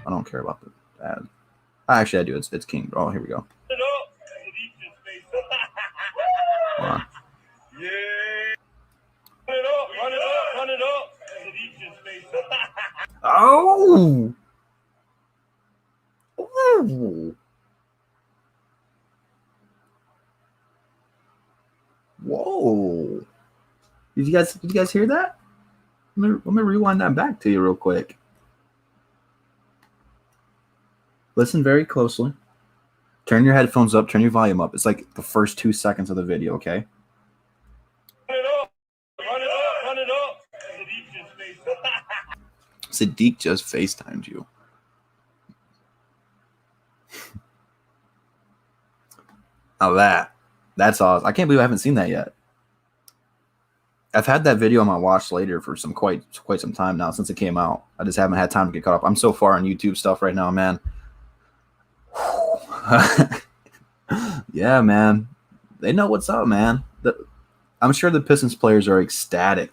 I don't care about the ad. Actually, I do. It's King. Oh, here we go. Hold on. Yeah. Run it up, run it up, run it up. Oh! Ooh. Whoa! Did you guys hear that? Let me rewind that back to you real quick. Listen very closely. Turn your headphones up. Turn your volume up. It's like the first 2 seconds of the video. Okay. Run it up, run it up, run it up. Sadiq just FaceTimed you. Now that's awesome. I can't believe I haven't seen that yet. I've had that video on my watch later for quite some time now since it came out. I just haven't had time to get caught up. I'm so far on YouTube stuff right now, man. Yeah, man. They know what's up, man. I'm sure the Pistons players are ecstatic.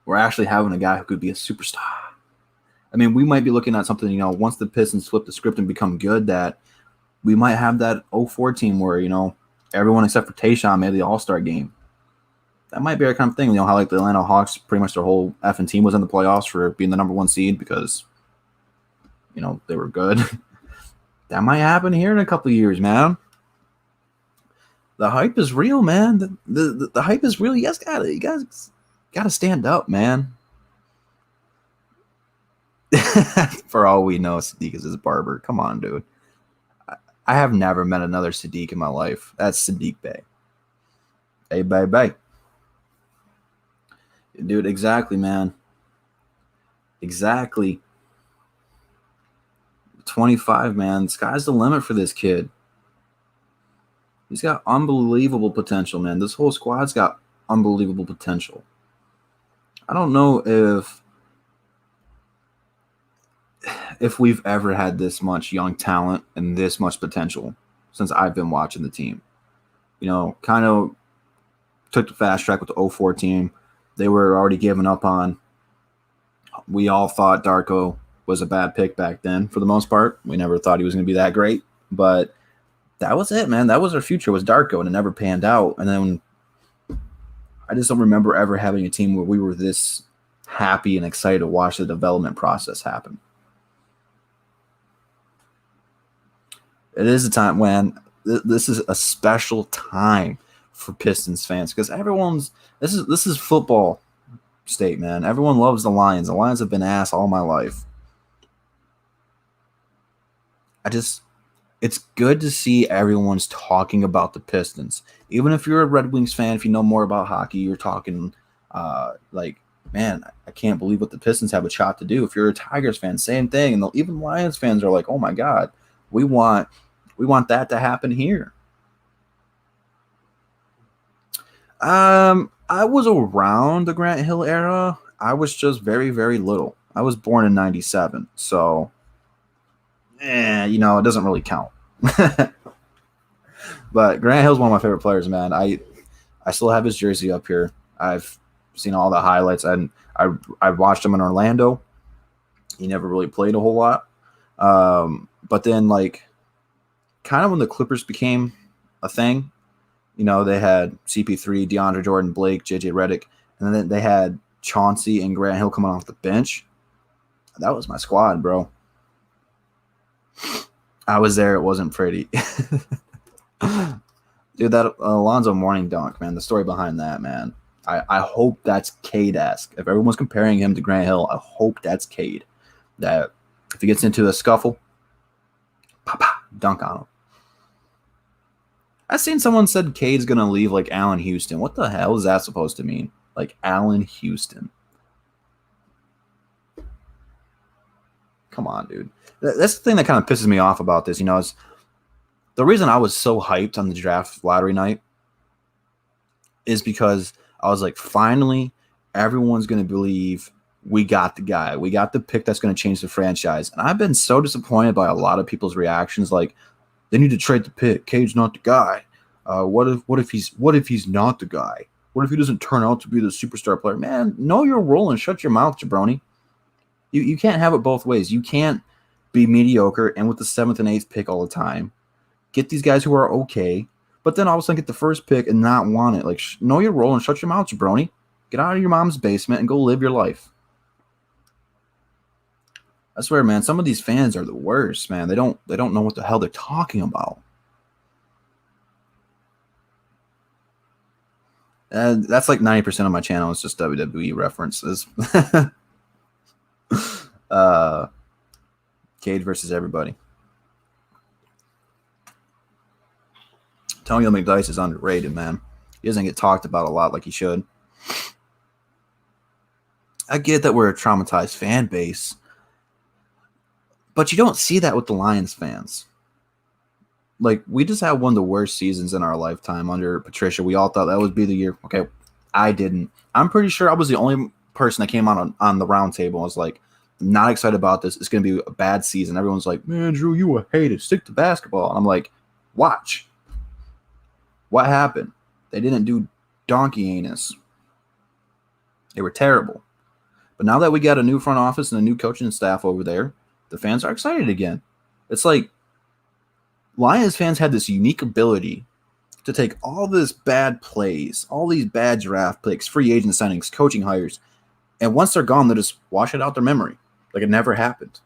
We're actually having a guy who could be a superstar. I mean, we might be looking at something, once the Pistons flip the script and become good, that we might have that 04 team where, everyone except for Tayshaun made the All-Star game. That might be our kind of thing. How like the Atlanta Hawks, pretty much their whole effing team was in the playoffs for being the number 1 seed because, they were good. That might happen here in a couple of years, man. The hype is real, man. The hype is real. You guys gotta stand up, man. For all we know, Sadiq is his barber. Come on, dude. I have never met another Sadiq in my life. That's Sadiq Bey. Hey, bye. Dude, exactly, man. Exactly. 25, man. The sky's the limit for this kid. He's got unbelievable potential, man. This whole squad's got unbelievable potential. I don't know if we've ever had this much young talent and this much potential since I've been watching the team. Kind of took the fast track with the 04 team. They were already giving up on. We all thought Darko was a bad pick back then for the most part. We never thought he was going to be that great. But that was it, man. That was our future, was Darko, and it never panned out. And then I just don't remember ever having a team where we were this happy and excited to watch the development process happen. It is a time when this is a special time for Pistons fans because this is football state, man. Everyone loves the Lions. The Lions have been ass all my life. It's good to see everyone's talking about the Pistons. Even if you're a Red Wings fan, if you know more about hockey, you're talking like, man, I can't believe what the Pistons have a shot to do. If you're a Tigers fan, same thing. And even Lions fans are like, oh my God, we want that to happen here. I was around the Grant Hill era. I was just very, very little. I was born in 97, so it doesn't really count. But Grant Hill's one of my favorite players, man. I still have his jersey up here. I've seen all the highlights, and I watched him in Orlando. He never really played a whole lot. But then, like, kind of when the Clippers became a thing, they had CP3, DeAndre Jordan, Blake, JJ Redick, and then they had Chauncey and Grant Hill coming off the bench. That was my squad, bro. I was there. It wasn't pretty. Dude, that Alonzo Mourning dunk, man, the story behind that, man. I hope that's Cade-esque. If everyone's comparing him to Grant Hill, I hope that's Cade. That if he gets into a scuffle, dunk on him. I seen someone said Cade's going to leave like Allen Houston. What the hell is that supposed to mean? Like Allen Houston. Come on, dude. That's the thing that kind of pisses me off about this, is the reason I was so hyped on the draft lottery night is because I was like, finally, everyone's going to believe we got the guy. We got the pick that's going to change the franchise. And I've been so disappointed by a lot of people's reactions. Like, they need to trade the pick. Cade's not the guy. What if he's not the guy? What if he doesn't turn out to be the superstar player? Man, know your role and shut your mouth, jabroni. You can't have it both ways. You can't be mediocre and with the 7th and 8th pick all the time. Get these guys who are okay, but then all of a sudden get the first pick and not want it. Like, know your role and shut your mouth, jabroni. Get out of your mom's basement and go live your life. I swear, man, some of these fans are the worst, man. They don't know what the hell they're talking about. And that's like 90% of my channel is just WWE references. Cade versus everybody. Antonio McDyess is underrated, man. He doesn't get talked about a lot like he should. I get that we're a traumatized fan base, but you don't see that with the Lions fans. Like, we just had one of the worst seasons in our lifetime under Patricia. We all thought that would be the year. Okay, I didn't. I'm pretty sure I was the only person that came on the round table and was like, not excited about this. It's going to be a bad season. Everyone's like, man, Drew, you a hater. Stick to basketball. And I'm like, watch. What happened? They didn't do donkey anus. They were terrible. But now that we got a new front office and a new coaching staff over there, the fans are excited again. It's like Lions fans had this unique ability to take all this bad plays, all these bad draft picks, free agent signings, coaching hires, and once they're gone, they just wash it out their memory. Like it never happened.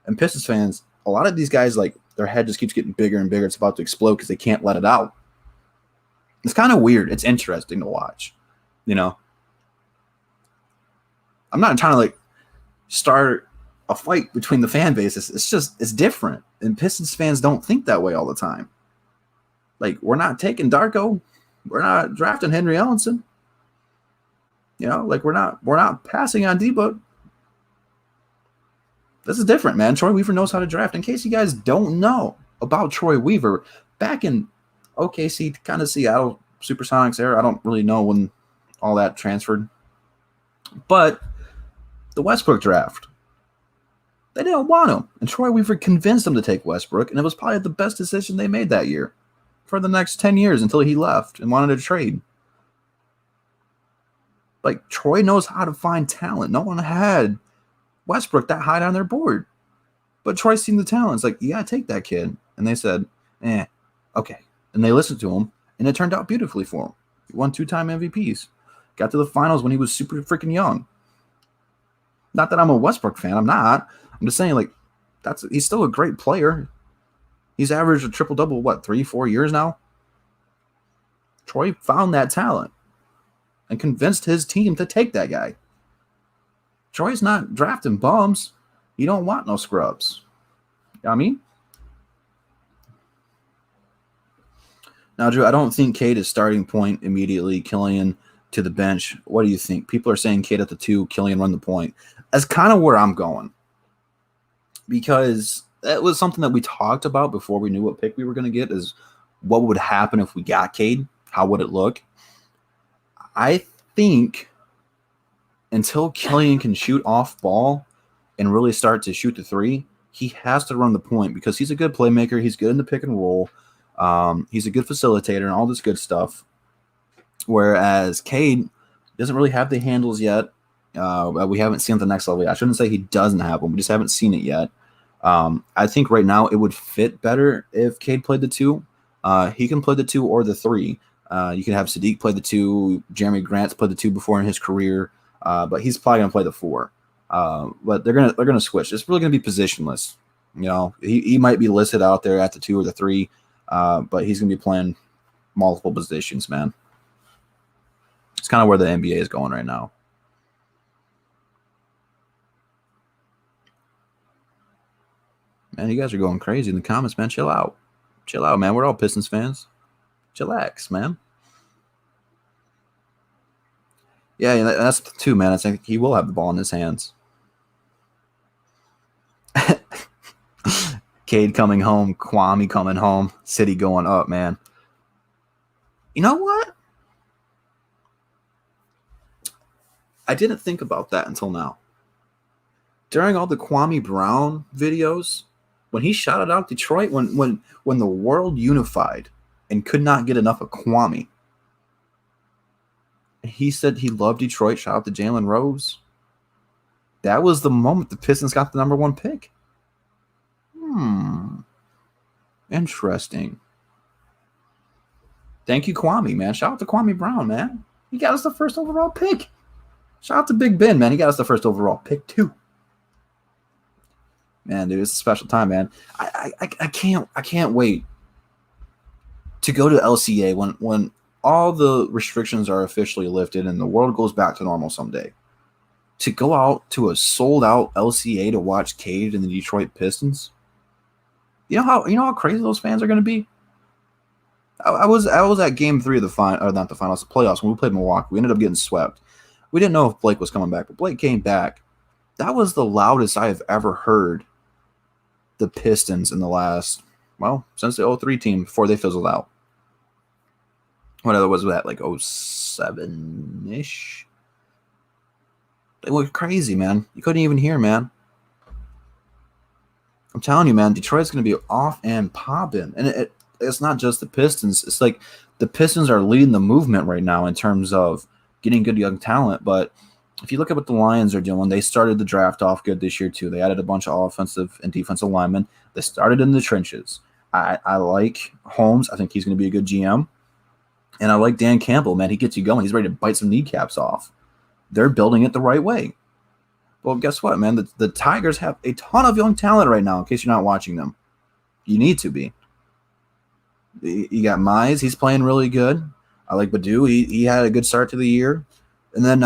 And Pistons fans, a lot of these guys, like, their head just keeps getting bigger and bigger. It's about to explode because they can't let it out. It's kind of weird. It's interesting to watch, I'm not trying to, like, start a fight between the fan bases. It's different. And Pistons fans don't think that way all the time. Like, we're not taking Darko. We're not drafting Henry Ellenson. Like, we're not passing on Debo. This is different, man. Troy Weaver knows how to draft. In case you guys don't know about Troy Weaver, back in OKC, kind of Seattle Supersonics era, I don't really know when all that transferred. But the Westbrook draft, they didn't want him. And Troy Weaver convinced them to take Westbrook, and it was probably the best decision they made that year for the next 10 years until he left and wanted to trade. Like, Troy knows how to find talent. No one had Westbrook that high on their board. But Troy's seen the talent. It's like, you got to take that kid. And they said, Okay. And they listened to him, and it turned out beautifully for him. He won 2-time MVPs. Got to the finals when he was super freaking young. Not that I'm a Westbrook fan. I'm not. I'm just saying, like, he's still a great player. He's averaged a triple-double, 3-4 years now? Troy found that talent and convinced his team to take that guy. Troy's not drafting bums. You don't want no scrubs. You know what I mean? Now, Drew, I don't think Cade is starting point immediately. Killian to the bench. What do you think? People are saying Cade at the 2, Killian run the point. That's kind of where I'm going. Because that was something that we talked about before we knew what pick we were going to get, is what would happen if we got Cade? How would it look? I think until Killian can shoot off ball and really start to shoot the 3, he has to run the point because he's a good playmaker. He's good in the pick and roll. He's a good facilitator and all this good stuff. Whereas Cade doesn't really have the handles yet. We haven't seen at the next level. I shouldn't say he doesn't have them. We just haven't seen it yet. I think right now it would fit better if Cade played the 2. He can play the 2 or the 3. You can have Sadiq play the 2. Jeremy Grant's played the 2 before in his career, but he's probably going to play the 4. But they're gonna switch. It's really going to be positionless. You know, he might be listed out there at the 2 or the 3, but he's going to be playing multiple positions, man. It's kind of where the NBA is going right now. Man, you guys are going crazy in the comments, man. Chill out. Chill out, man. We're all Pistons fans. Chillax, man. Yeah, that's the 2, man. I think he will have the ball in his hands. Cade coming home, Kwame coming home, City going up, man. You know what? I didn't think about that until now. During all the Kwame Brown videos, when he shouted out Detroit, when the world unified and could not get enough of Kwame, he said he loved Detroit. Shout out to Jalen Rose. That was the moment the Pistons got the number 1 pick. Interesting. Thank you, Kwame, man. Shout out to Kwame Brown, man. He got us the first overall pick. Shout out to Big Ben, man. He got us the first overall pick, too. Man, dude, it's a special time, man. I can't wait to go to LCA when all the restrictions are officially lifted and the world goes back to normal someday. To go out to a sold-out LCA to watch Cade and the Detroit Pistons. You know how crazy those fans are going to be? I was at Game 3 of the playoffs when we played Milwaukee. We ended up getting swept. We didn't know if Blake was coming back, but Blake came back. That was the loudest I have ever heard the Pistons in the last, since the 03 team before they fizzled out. What was that, like 07-ish? They were crazy, man. You couldn't even hear, man. I'm telling you, man, Detroit's going to be off and popping. And it's not just the Pistons. It's like the Pistons are leading the movement right now in terms of getting good young talent. But if you look at what the Lions are doing, they started the draft off good this year, too. They added a bunch of offensive and defensive linemen. They started in the trenches. I like Holmes. I think he's going to be a good GM. And I like Dan Campbell, man. He gets you going. He's ready to bite some kneecaps off. They're building it the right way. Well, guess what, man? The Tigers have a ton of young talent right now, in case you're not watching them. You need to be. You got Mize. He's playing really good. I like Badu. He had a good start to the year. And then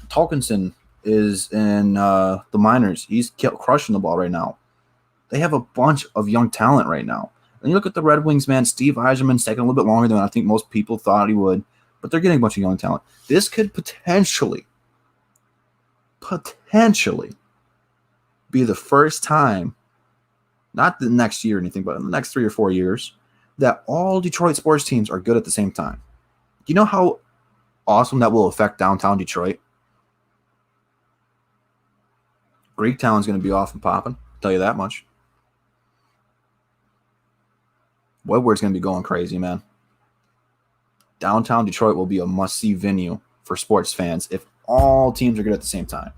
Tolkinson is in the minors. He's crushing the ball right now. They have a bunch of young talent right now. And you look at the Red Wings, man. Steve Yzerman's taking a little bit longer than I think most people thought he would. But they're getting a bunch of young talent. This could potentially be the first time, not the next year or anything, but in the next 3 or 4 years, that all Detroit sports teams are good at the same time. Do you know how awesome that will affect downtown Detroit? Greektown's going to be off and popping. I'll tell you that much. Woodward's going to be going crazy, man. Downtown Detroit will be a must-see venue for sports fans if all teams are good at the same time.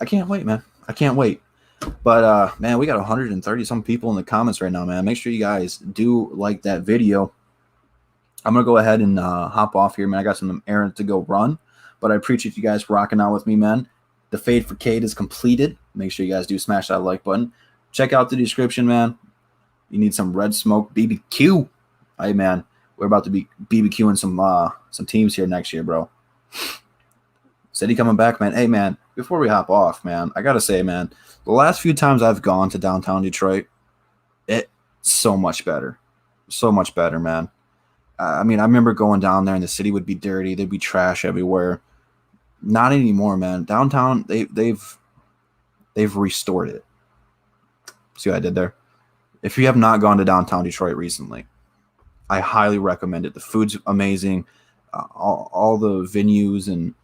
I can't wait, man. I can't wait. But man, we got 130 some people in the comments right now, man. Make sure you guys do like that video. I'm gonna go ahead and hop off here, man. I got some errands to go run, but I appreciate you guys rocking out with me, man. The fade for Cade is completed. Make sure you guys do smash that like button. Check out the description, man. You need some red smoke BBQ. Hey, man, we're about to be BBQing some teams here next year, bro. City coming back, man. Hey, man, before we hop off, man, I gotta say, man, the last few times I've gone to downtown Detroit, it's so much better. So much better, man. I mean, I remember going down there and the city would be dirty. There'd be trash everywhere. Not anymore, man. Downtown, they've restored it. See what I did there? If you have not gone to downtown Detroit recently, I highly recommend it. The food's amazing. All the venues and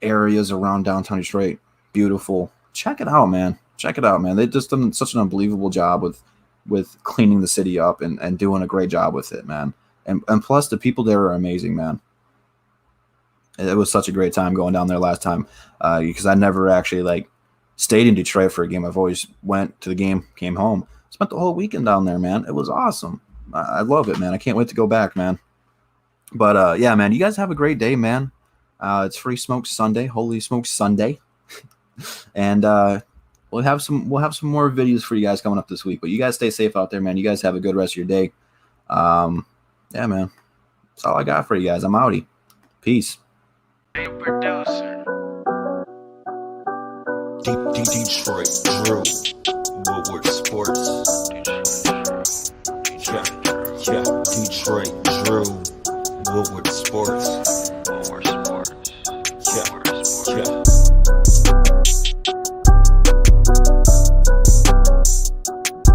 areas around downtown Detroit, beautiful. Check it out, man. Check it out, man. They've just done such an unbelievable job with cleaning the city up and doing a great job with it, man. And plus, the people there are amazing, man. It was such a great time going down there last time because I never actually stayed in Detroit for a game. I've always went to the game, came home, spent the whole weekend down there, man. It was awesome. I love it, man. I can't wait to go back, man. But yeah, man, you guys have a great day, man. It's Free Smoke Sunday, Holy Smoke Sunday, and we'll have some more videos for you guys coming up this week. But you guys stay safe out there, man. You guys have a good rest of your day. Yeah, man. That's all I got for you guys. I'm outie. Peace. Hey, producer. Detroit Drew.